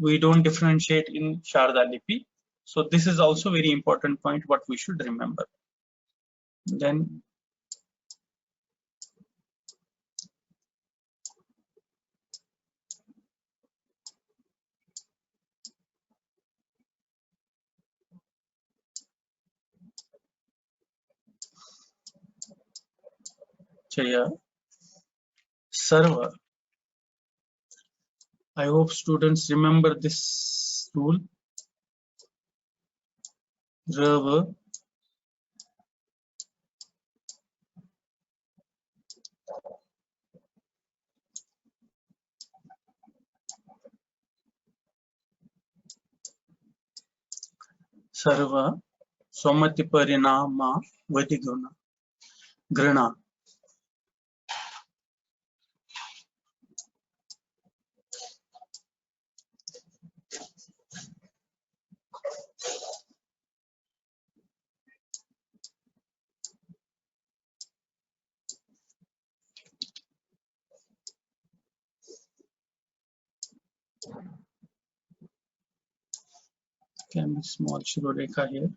We don't differentiate in Sharada Lipi. So this is also very important point what we should remember. Then Chaya, Sarva. I hope students remember this rule. Rava, Sarva, Somati Parinama, Vadiguna, Grana. Can be small Shirolekha here.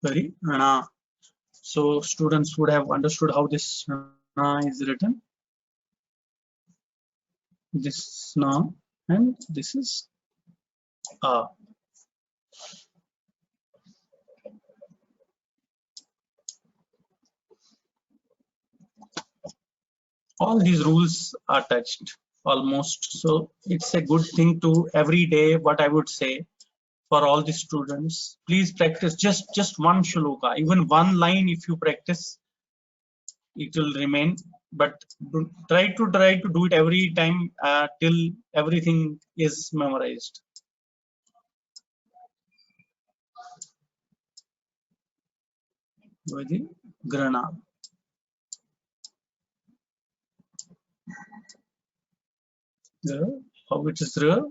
Very Rana. So students would have understood how this Rana is written. This Na and this is A. All these rules are touched almost. So it's a good thing to every day, what I would say for all the students, please practice just one shloka, even one line. If you practice, it will remain, but try to do it every time till everything is memorized. Vadi Grana. How it is Ra?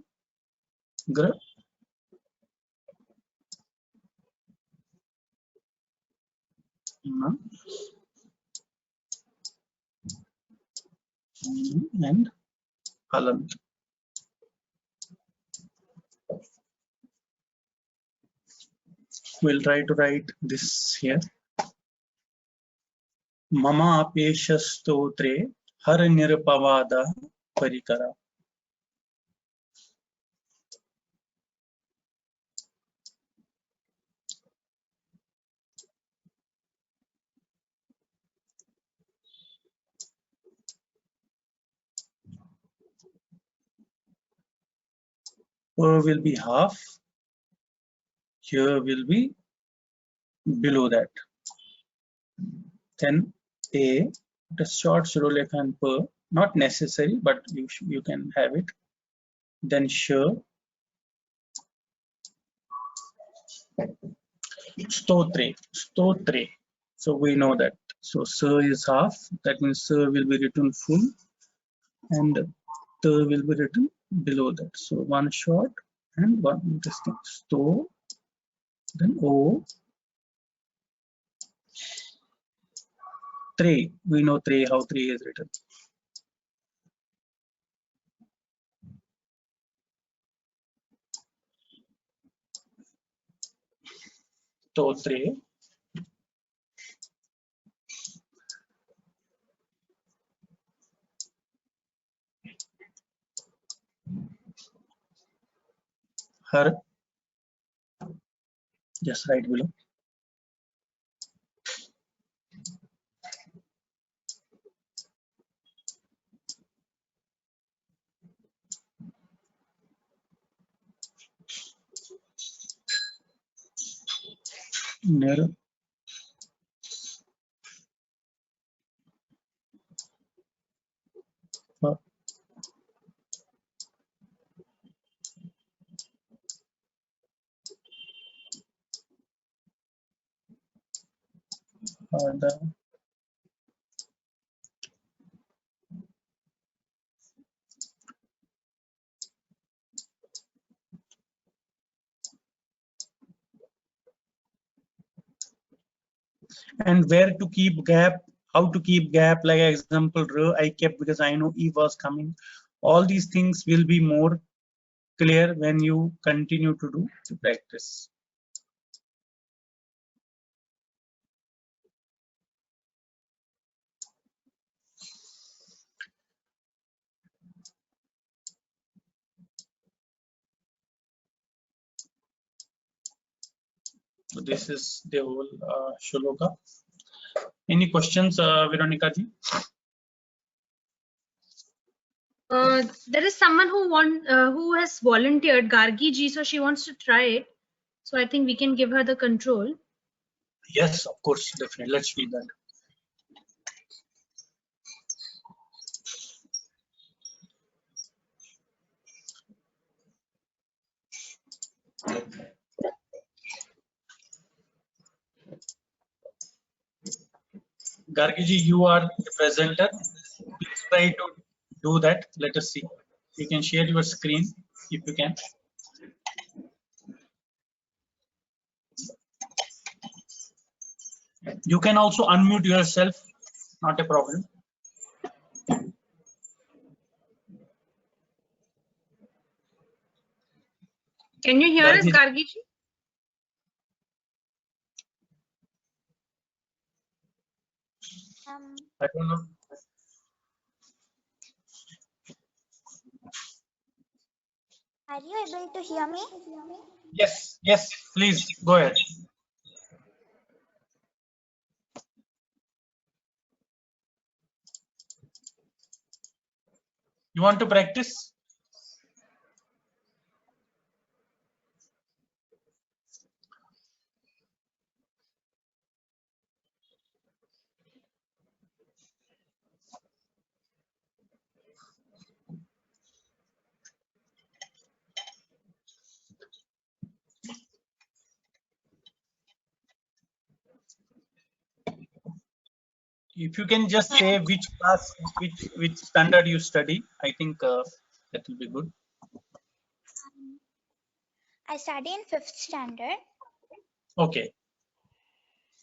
Gra. And Halant. We'll try to write this here. Mama apesha stotre har nirpavada parikara. Will be half. Here will be below that. Then a, the short Shirolekha and per, not necessary, but you can have it. Then sh, stotre. So we know that. So sir is half. That means sir will be written full, and the will be written below that. So one short and one interesting. Sto, then o, tre. We know tre, how tre is written. So tre. Har, just right below. Nir, And where to keep gap, how to keep gap, like example I kept because I know E was coming. All these things will be more clear when you continue to do the practice. So this is the whole shloka. Any questions, Veronica ji? There is someone who has volunteered, Gargi ji, so she wants to try it. So I think we can give her the control. Yes, of course, definitely. Let's do that. Gargi ji, you are the presenter. Please try to do that. Let us see. You can share your screen if you can. You can also unmute yourself, not a problem. Can you hear us, Gargi ji? Gargi ji? I don't know. Are you able to hear me? Yes, yes, please go ahead. You want to practice? If you can just say which class, which standard you study, I think that will be good. I study in 5th standard. Okay.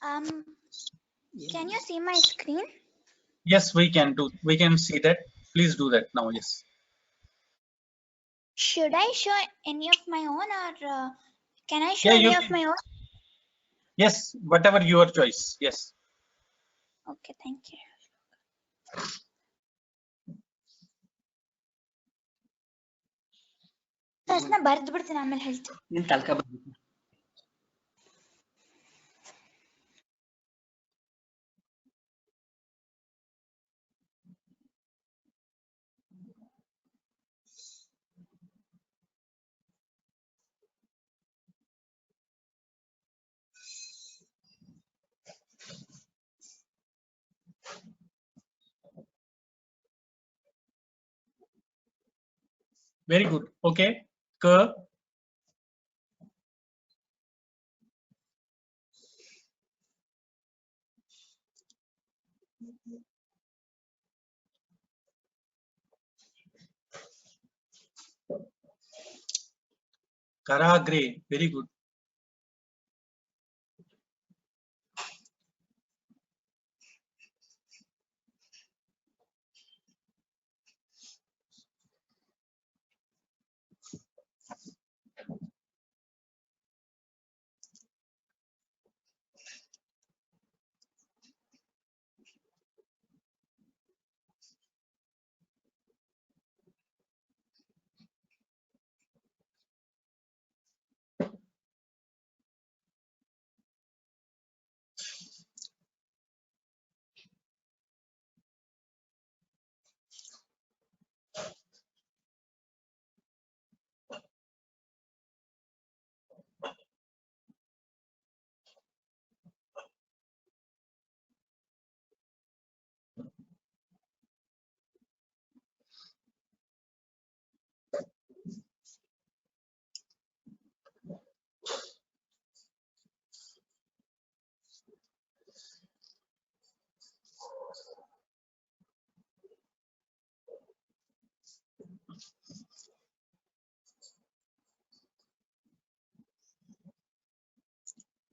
Can you see my screen? Yes, we can do. We can see that. Please do that now. Yes. Should I show any of my own, or can I show Yeah, any you of can. my own? Yes, whatever your choice. Yes. Okay, thank you. ಪ್ರಶ್ನೆ ಬರ್ದು ಬಿಡ್ತೀನಿ ಆಮೇಲೆ ಹೇಳ್ತೀನಿ. Very good. Okay. K. Karagre. Very good.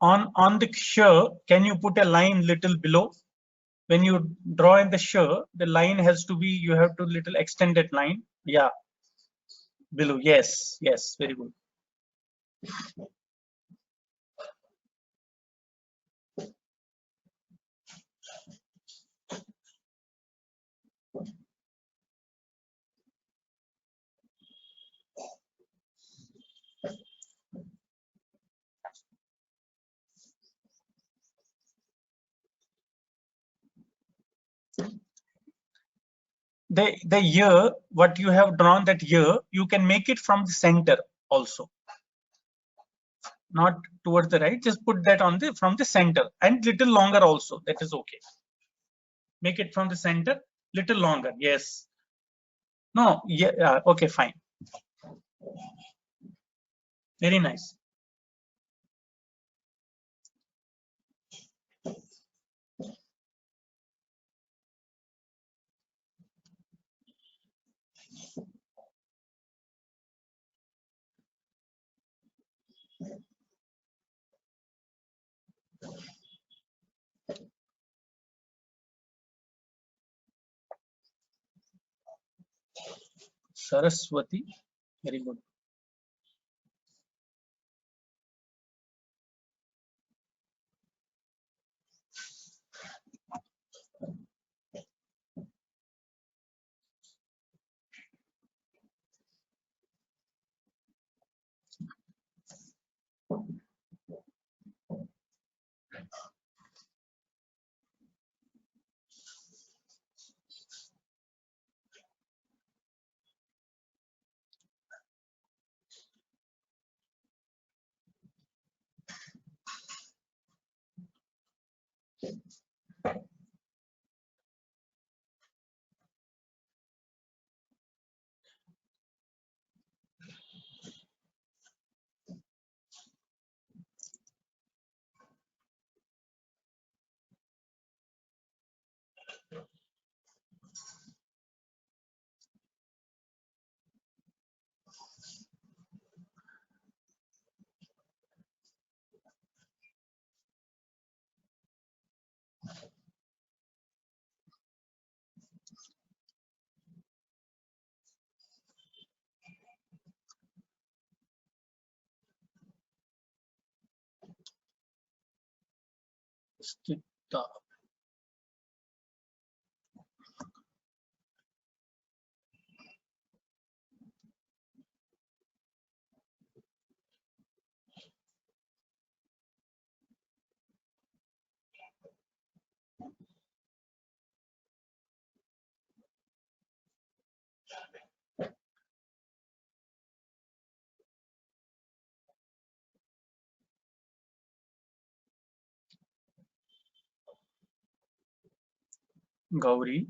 on the sh, can you put a line little below? When you draw in the sh, the line has to be, you have to little extend that line. Yeah, below. Yes, yes, very good. The year, what you have drawn that year, you can make it from the center also, not towards the right. Just put that on the from the center, and little longer also. That is okay. Make it from the center, little longer. Yes. No. Yeah. Okay. Fine. Very nice. Saraswati. Very good. Stita. Gauri.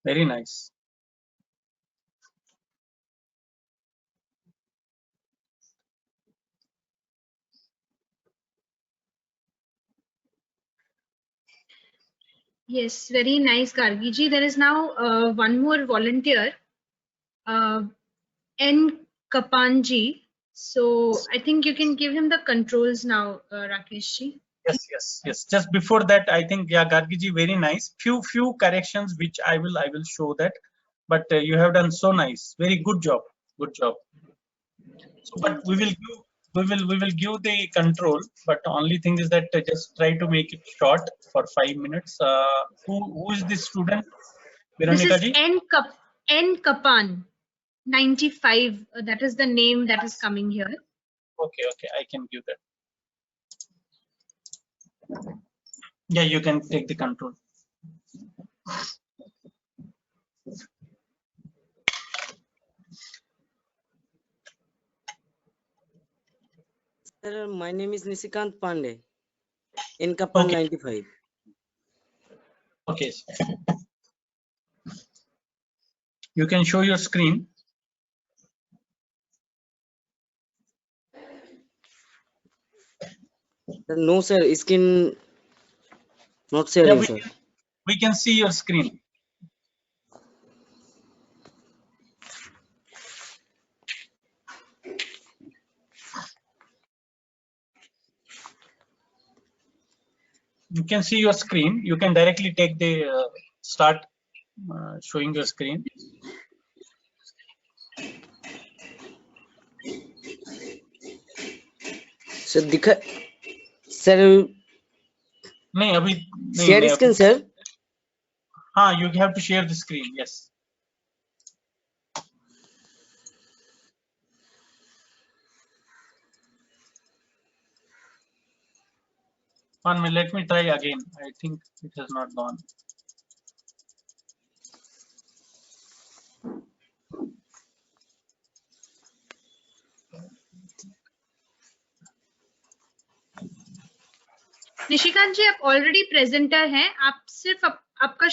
Very nice. Yes, very nice, Gargiji. There is now one more volunteer, N. Kapanji. So I think you can give him the controls now, Rakeshji. Yes, yes, yes. Just before that, I think, yeah, Gargiji, very nice. Few corrections which I will show that, but you have done so nice. Very good job. Good job. So, but we will give the control. But the only thing is that just try to make it short for 5 minutes. Who is this student? This Veronica is ji? N. Kapan. 95. That is the name that is coming here. Okay, I can give that. Yeah, you can take the control. Sir, my name is Nisikant Pandey. In Kappan Okay. 95. Okay. You can show your screen. Sir, no, sir. Skin not Yeah, sharing, sir. we can see your screen. You can see your screen. You can directly take the start showing your screen. Sir, sir, नहीं अभी share नहीं screen, sir. हाँ, you have to share the screen. Yes. One minute, let me try again. I think it has not gone. Nishikant जी आप already presenter हैं, आप सिर्फ आपका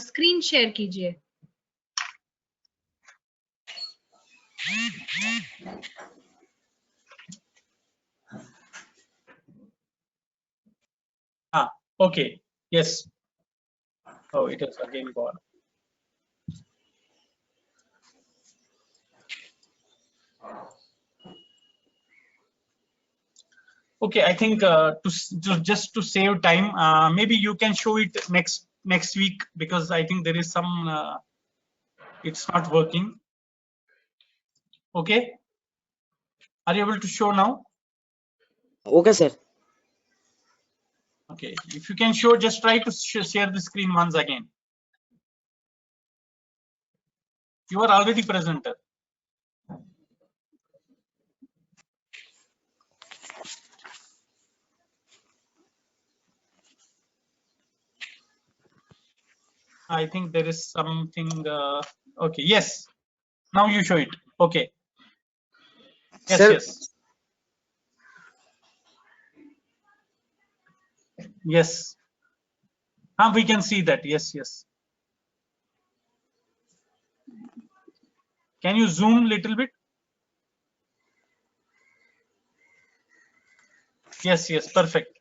screen share कीजिए. Okay. Yes. Oh, it has again gone. Okay, I think just to save time, maybe you can show it next week, because I think there is some it's not working. Okay, are you able to show now? Okay, sir. Okay, if you can show, just try to share the screen once again. You are already presenter. I think there is something. Okay, yes. Now you show it. Okay. Yes, Sir. yes. Yes. We can see that. Yes, yes. Can you zoom little bit? Yes, yes, perfect.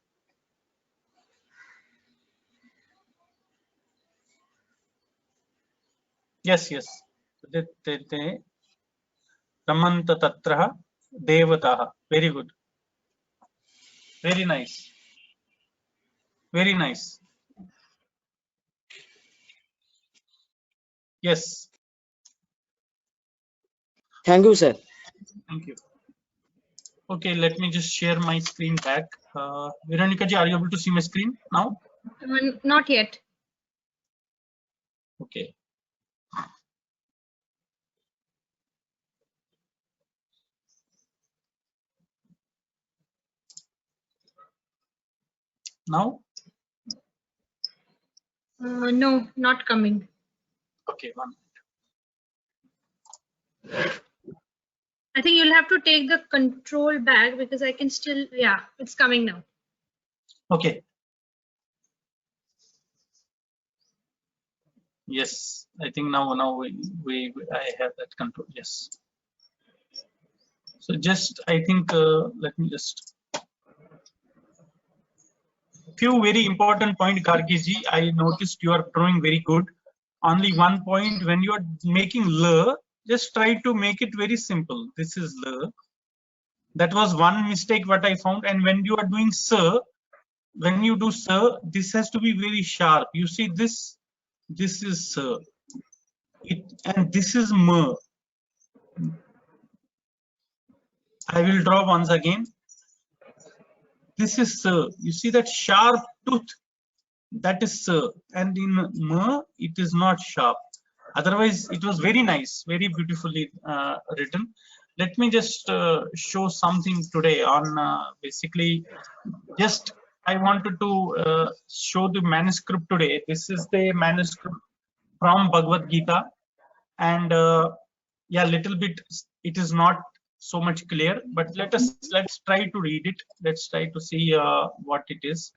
Yes, yes. Ramanta tatraha devataha. Very good. Very nice. Very nice. Yes. Thank you, sir. Thank you. Okay, let me just share my screen back. Veronica ji, are you able to see my screen now? Not yet. Okay. Now? No, not coming. Okay, one. I think you'll have to take the control back, because I can still, yeah, it's coming now. Okay. Yes, I think now I have that control. Yes. So just I think let me just few very important point, Gargi ji. I noticed you are drawing very good. Only one point, when you are making l, just try to make it very simple. This is l. That was one mistake what I found. And when you are doing sir, when you do sir, this has to be very sharp. You see this is sir. And this is m. I will draw once again. This is sir. You see that sharp tooth? That is sir. And in m, it is not sharp. Otherwise, it was very nice, very beautifully written. Let me just show something today on basically just I wanted to show the manuscript today. This is the manuscript from Bhagavad-Gita, and yeah, little bit it is not so much clear, but let's try to read it. Let's try to see what it is.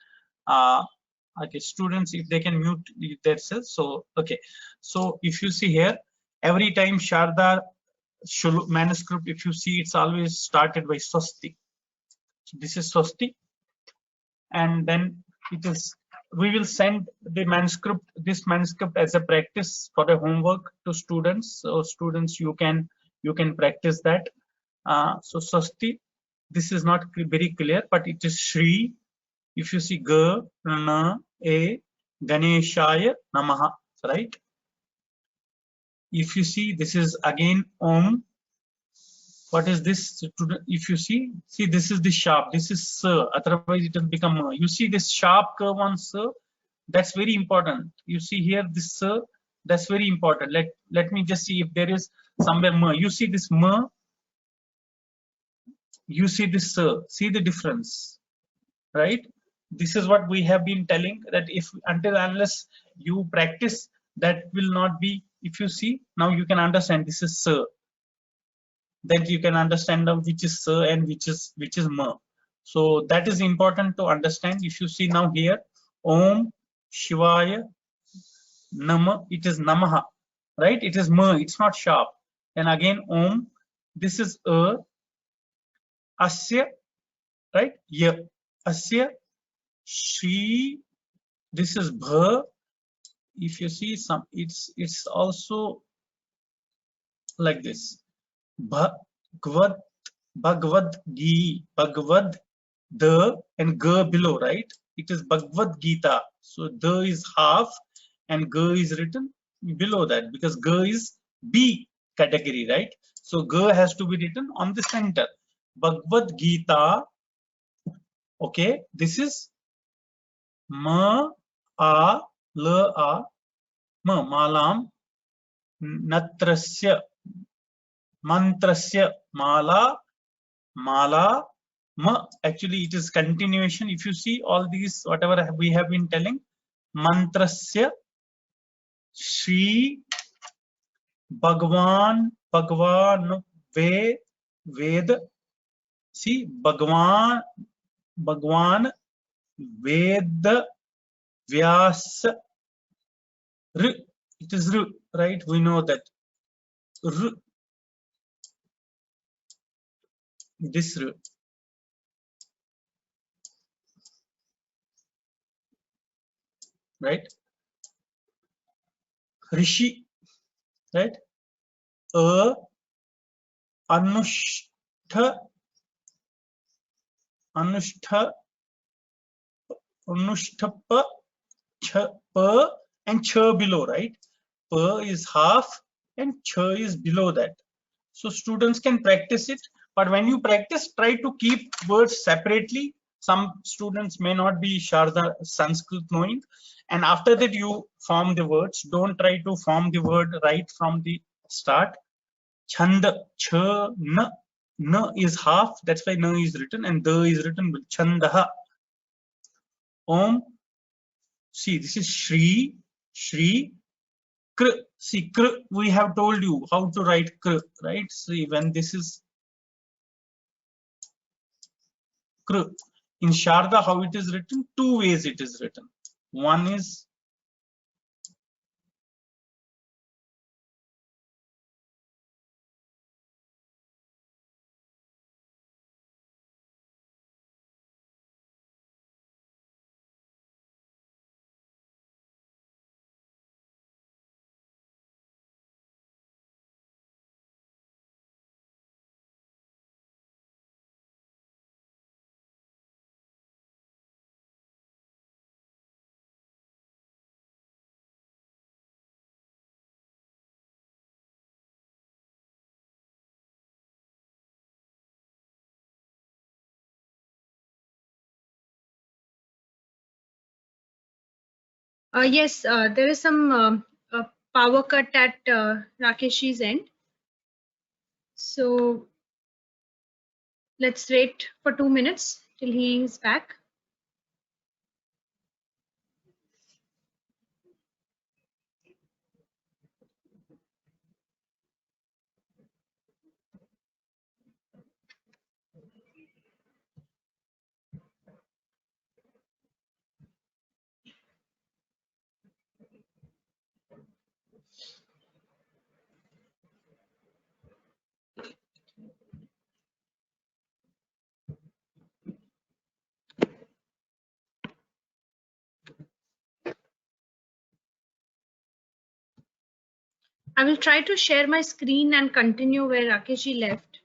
Okay, students, if they can mute themselves. So okay, so if you see here, every time Sharada manuscript, if you see, it's always started by Swasti. So this is Swasti, and then it is, we will send the manuscript, this manuscript as a practice for the homework to students. So students, you can practice that. So Swasti, this is not very clear, but it is Shri. If you see Ga, Na, A, Ganeshaya Namaha, right? If you see, this is again Om. What is this? If you see this is the sharp, this is Sir, otherwise it will become Ma. You see this sharp curve on Sir, that's very important. You see here this Sir, that's very important. Let me just see if there is somewhere Ma. You see this Ma, you see this Sir, see the difference, right? This is what we have been telling, that if until unless you practice, that will not be. If you see now, you can understand this is Sir, then you can understand which is Sir and which is Ma. So that is important to understand. If you see now here, Om Shivaya Nama, it is Namaha, right? It is Ma, it's not sharp. And again Om, this is Asya, right? Ya, Asya Shri, this is Bha. If you see some, it's also like this. Bhagavad, Bhagavad, the and Ga below, right? It is Bhagavad-Gita. So the is half and Ga is written below that, because Ga is B category, right? So Ga has to be written on the center. Bhagavad-Gita. Okay, this is Ma A La A Ma Malam Natrasya Mantrasya Mala Mala Ma. Actually, it is continuation. If you see all these, whatever we have been telling, Mantrasya Shri Bhagwan Ved. See Bhagwan Ved Vyas R. It is R, right? We know that R, this R, right? Rishi, right? Anushta Anushtapa Pa and Cha below, right? Pa is half and Cha is below that. So students can practice it, but when you practice, try to keep words separately. Some students may not be Sharada Sanskrit knowing, and after that you form the words. Don't try to form the word right from the start. Chanda, Cha, Na is half, that's why Na is written, and Da is written with Chandaha. Om, see this is Shri, Kr. See Kr, we have told you how to write Kr, right? See when this is Kr. In Sharada, how it is written? Two ways it is written. One is Yes, there is some power cut at Rakesh's end. So let's wait for 2 minutes till he is back. I will try to share my screen and continue where Rakesh left.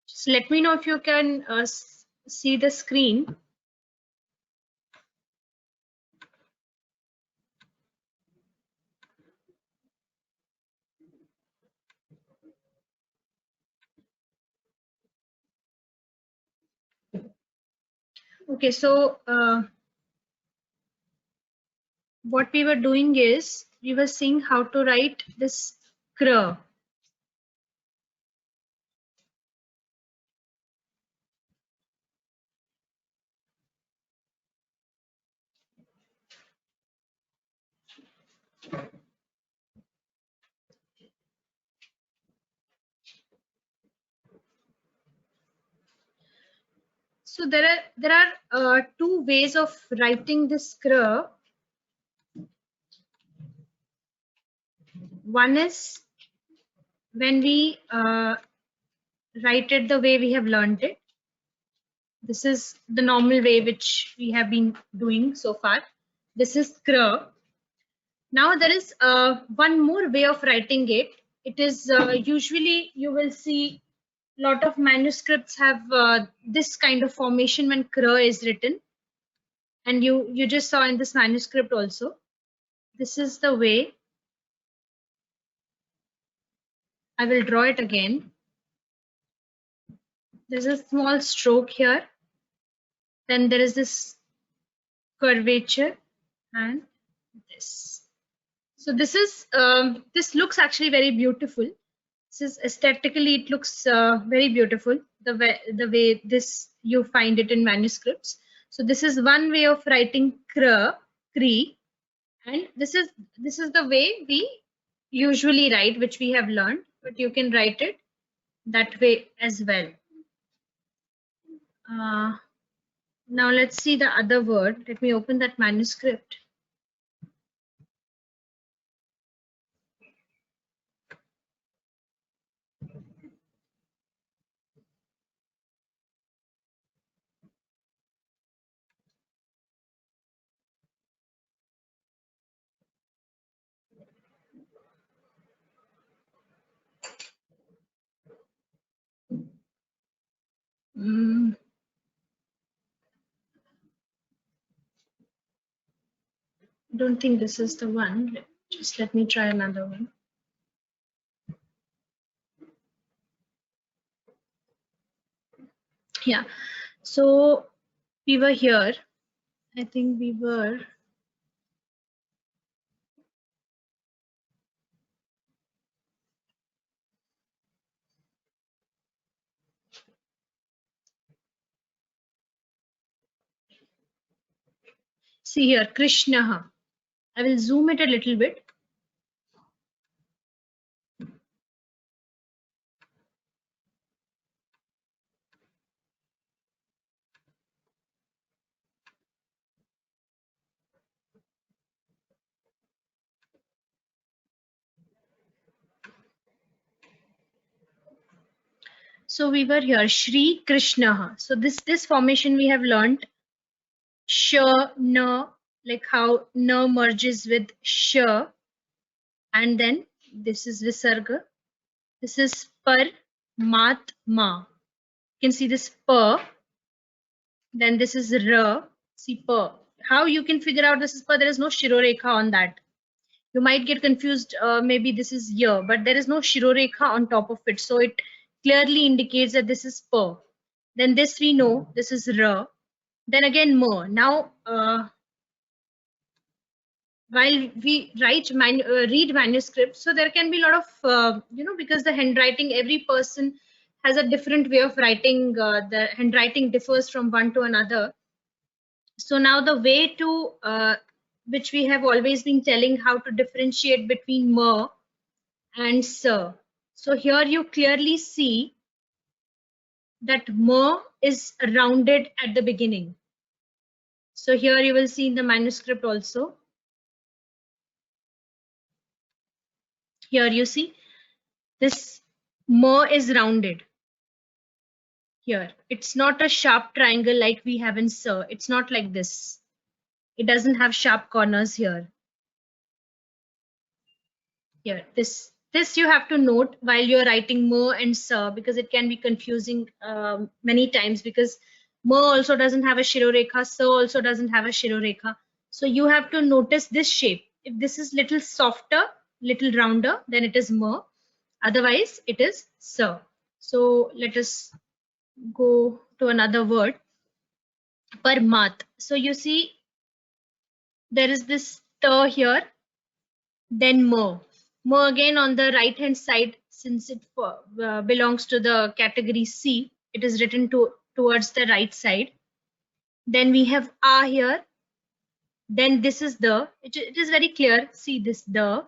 Just let me know if you can see the screen. Okay, so what we were doing is we were seeing how to write this kr. So there are two ways of writing this kr. One is when we write it the way we have learned it. This is the normal way which we have been doing so far. This is kr. Now there is one more way of writing it. It is usually you will see a lot of manuscripts have this kind of formation when kr is written, and you just saw in this manuscript also. This is the way. I will draw it again. There's a small stroke here. Then there is this curvature and this. So this is this looks actually very beautiful. This is aesthetically it looks very beautiful. The way this you find it in manuscripts. So this is one way of writing kri, and this is the way we usually write, which we have learned. But you can write it that way as well. Now let's see the other word. Let me open that manuscript. Don't think this is the one. Just let me try another one. Yeah, so we were here. I think we were. See here, Krishna. I will zoom it a little bit. So we were here, Shri Krishna. So this formation we have learned. Sh, na, like how na merges with sh, and then this is visarga. This is par, mat, ma. You can see this pa. Then this is ra. See pa. How you can figure out this is pa? There is no shirorekha on that. You might get confused. Maybe this is ya, but there is no shirorekha on top of it. So it clearly indicates that this is per. Then this we know, this is r. Then again mer. Now, while we read manuscripts, so there can be a lot of, because the handwriting, every person has a different way of writing. The handwriting differs from one to another. So now the way to, which we have always been telling, how to differentiate between mer and sir. So here you clearly see that mer is rounded at the beginning. So here you will see in the manuscript also. Here you see this mer is rounded. Here it's not a sharp triangle like we have in sir. It's not like this. It doesn't have sharp corners here. Here this you have to note while you're writing mer and sir, because it can be confusing many times, because mer also doesn't have a shirorekha, sir also doesn't have a shirorekha. So you have to notice this shape. If this is little softer, little rounder, then it is mer. Otherwise it is sir. So let us go to another word, parmat. So you see there is this ter here, then mer. Mer again on the right hand side, since it belongs to the category C, it is written towards the right side. Then we have a here. Then this is the, it is very clear. See this the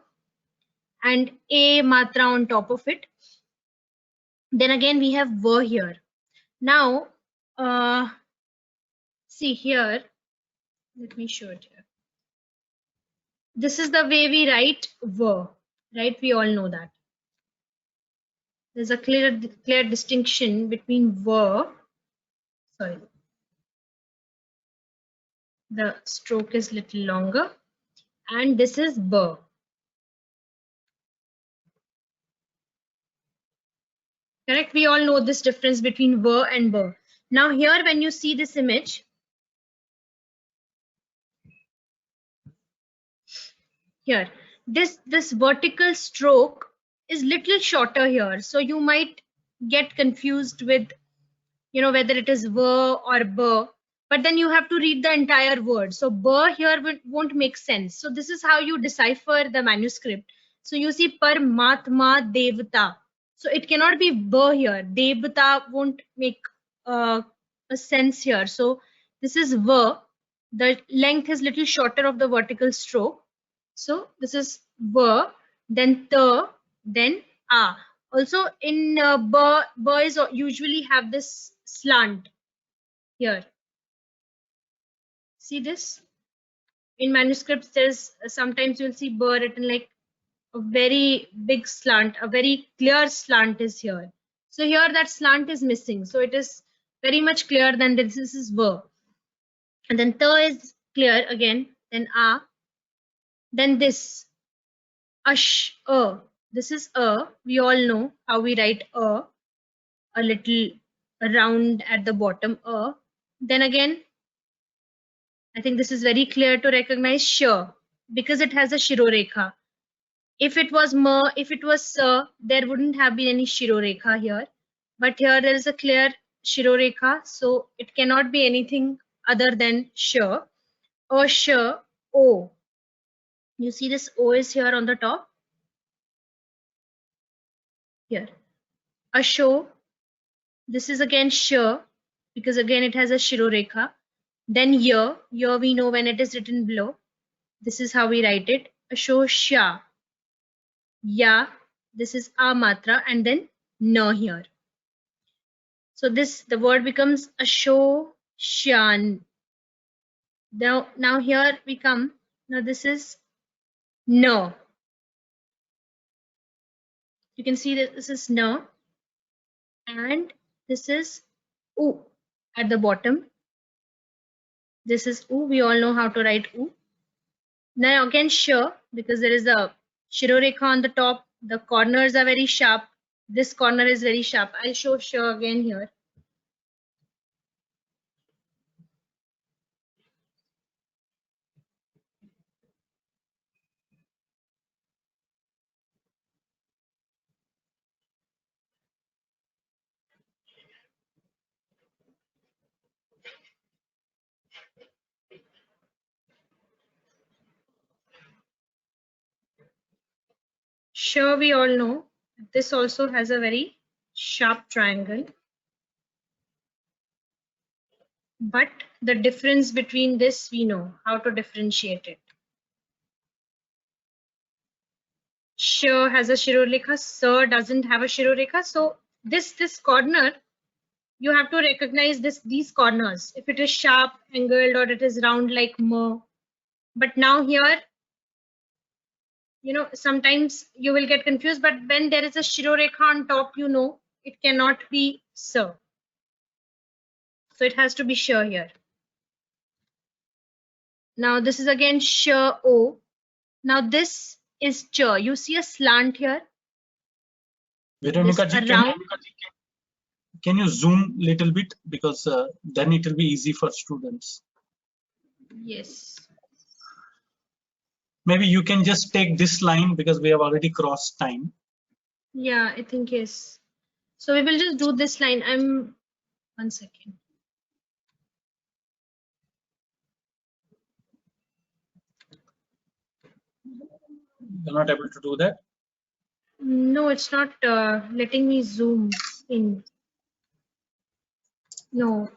and a matra on top of it. Then again we have ver here. Now see here, let me show it here. This is the way we write ver, right? We all know that. There's a clear distinction between ver. Sorry, the stroke is little longer, and this is ber. Correct? We all know this difference between ver and ber. Now here, when you see this image, here, this vertical stroke is little shorter here. So you might get confused with, whether it is ver or ber. But then you have to read the entire word. So ber here won't make sense. So this is how you decipher the manuscript. So you see Paramatma Devata. So it cannot be ber here. Devata won't make a sense here. So this is ver. The length is little shorter of the vertical stroke. So this is ver, then ter, then a. Also in is usually have this slant here. See this? In manuscripts, there's sometimes you'll see ber written like a very big slant, a very clear slant is here. So here that slant is missing. So it is very much clear than this is ver. And then ter is clear again, then a. Then this ash, this is a. We all know how we write a little round at the bottom, a. Then again, I think this is very clear to recognize sh, because it has a shirorekha. If it was mer, if it was sir, there wouldn't have been any shirorekha here. But here there is a clear shirorekha, so it cannot be anything other than sh. O, sh, o. You see this o is here on the top. Here. Asho. This is again sh, because again it has a shirorekha. Then ya we know when it is written below. This is how we write it. Ashosha. Ya, this is a matra, and then na here. So the word becomes ashoshan. Now here we come. Now this is na. You can see that this is na, and this is u at the bottom. This is u. We all know how to write u. Now again sh, because there is a shirorekha on the top. The corners are very sharp. This corner is very sharp. I'll show sh again here. Sure, we all know this also has a very sharp triangle. But the difference between this, we know how to differentiate it. Sh has a Shirorekha, Sa doesn't have a Shirorekha. So this corner, you have to recognize these corners. If it is sharp, angled, or it is round like M. But now here, sometimes you will get confused. But when there is a Shirorekha on top, it cannot be Sa. So it has to be Sh here. Now this is again Sh O. Now this is Ch. You see a slant here. Veronica ji, can you zoom little bit, because then it will be easy for students. Yes. Maybe you can just take this line because we have already crossed time. Yeah, I think yes. So we will just do this line. One second. You're not able to do that? No, it's not letting me zoom in. No,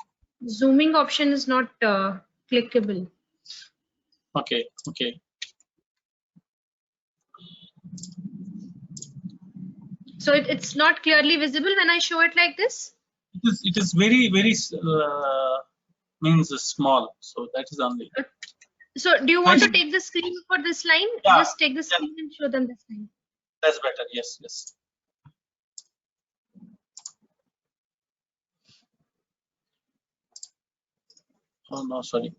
zooming option is not clickable. Okay, okay. So it's not clearly visible when I show it like this? It is very, very means small. So that is only. So do you want to take the screen for this line? Yeah, Just take the screen and show them this line. That's better. Yes, yes. Oh no, sorry.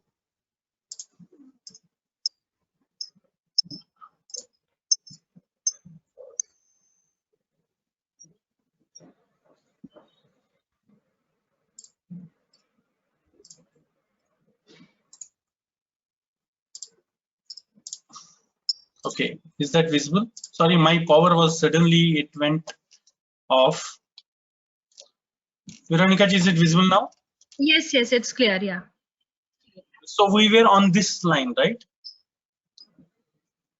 Okay, is that visible? Sorry, my power was suddenly, it went off. Veronica, is it visible now? Yes, yes, it's clear. Yeah. So we were on this line, right?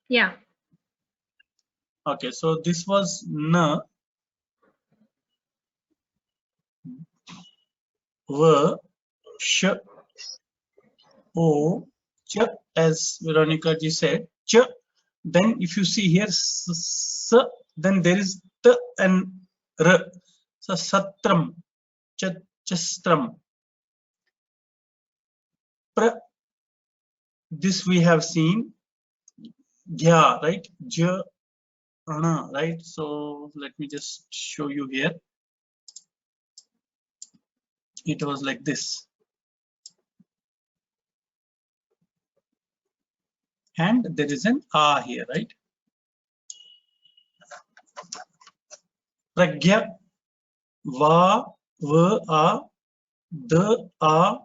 Yeah. Okay, so this was N, V, Sh, O, Ch, as Veronica ji said, Ch. Then if you see here, S, then there is T and R. So Satram, Chastram. Pra, this we have seen. Gya, right? J, Ana, right? So let me just show you here. It was like this. And there is an A here, right? Pragya, Va, V, A, D, A,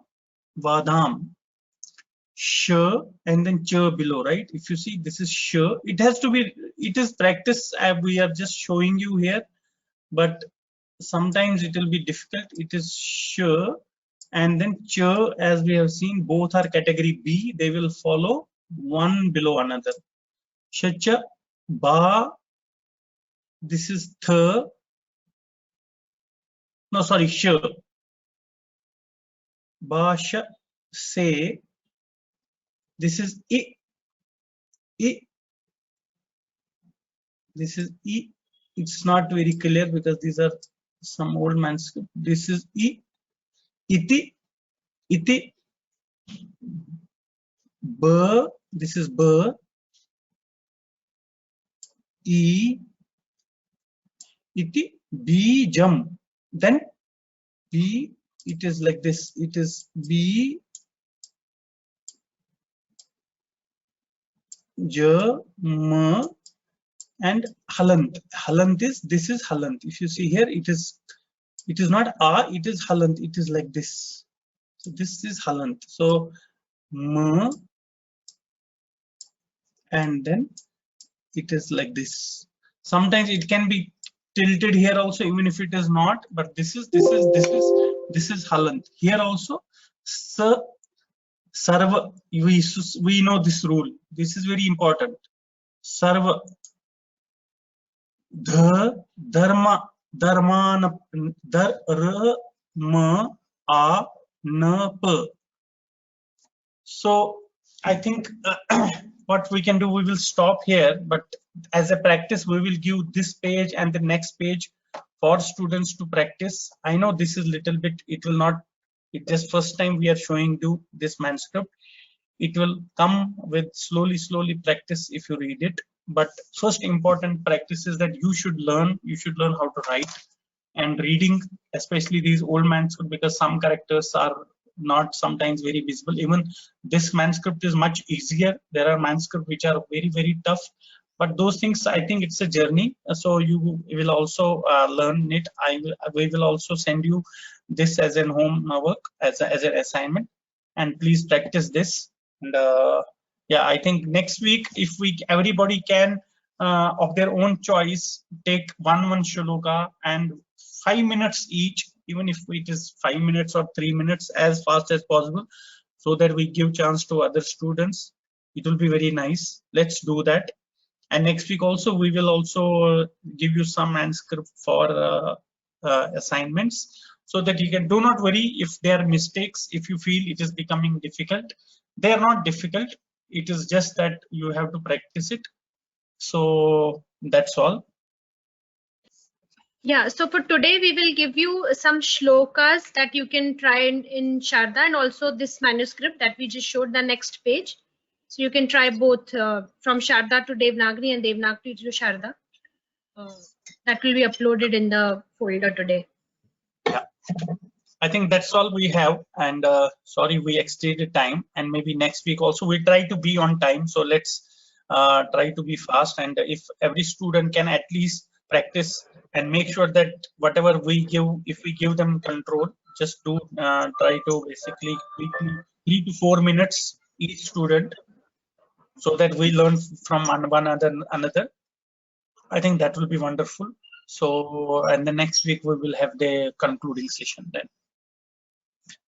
Vadam. Sh, and then Ch below, right? If you see, this is Sh. It has to be, it is practice. We are just showing you here, but sometimes it will be difficult. It is Sh, and then Ch, as we have seen, both are category B. They will follow one below another. Sh, Ba, this is Th. No, sorry, Sh. Ba, Sh, Se. This is I. I. This is I. It's not very clear because these are some old manuscript. This is I. Iti. Iti. B. This is B. E. Iti. B. Jam. Then B. It is like this. It is B. J. M. And Halant. Halant is, this is Halant. If you see here, it is not A, it is Halant. It is like this. So this is Halant. So M, and then it is like this. Sometimes it can be tilted here also, even if it is not. But this is Halant. Here also, Sarva. We know this rule. This is very important. Sarva. dha, dharma, dharman, dharma, a, na, pa. So I think what we can do, we will stop here, but as a practice, we will give this page and the next page for students to practice. I know this is little bit, it will not, it just first time we are showing you this manuscript. It will come with slowly practice if you read it. But first important practice is that you should learn how to write. And reading, especially these old manuscripts, because some characters are not sometimes very visible. Even this manuscript is much easier. There are manuscripts which are very tough, but those things, I think it's a journey. So you will also learn it. We will also send you this as an homework, as an assignment, and please practice this. And yeah, I think next week, if everybody can of their own choice take one shloka and 5 minutes each, even if it is 5 minutes or 3 minutes, as fast as possible, so that we give chance to other students. It will be very nice. Let's do that. And next week also, we will also give you some manuscript for assignments, so that you can, do not worry if there are mistakes. If you feel it is becoming difficult, they are not difficult. It is just that you have to practice it. So that's all. Yeah, so for today, we will give you some shlokas that you can try in Sharada, and also this manuscript that we just showed, the next page. So you can try both from Sharada to Devanagari and Devanagari to Sharada. That will be uploaded in the folder today. Yeah, I think that's all we have. And sorry, we exceeded time, and maybe next week also we try to be on time. So let's try to be fast. And if every student can at least practice and make sure that whatever we give, if we give them control, just do try to basically quickly 3 to 4 minutes each student, so that we learn from one another. I think that will be wonderful. So, and the next week we will have the concluding session then.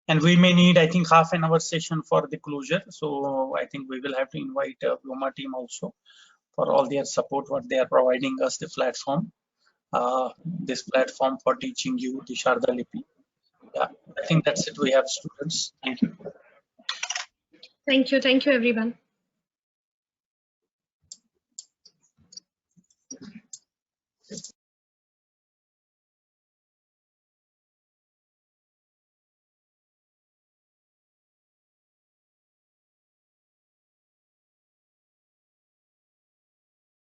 And we may need, I think, half an hour session for the closure. So I think we will have to invite Vyoma team also for all their support, what they are providing us, the platform, this platform for teaching you the Sharada Lipi. Yeah, I think that's it. We have students. Thank you. Thank you everyone.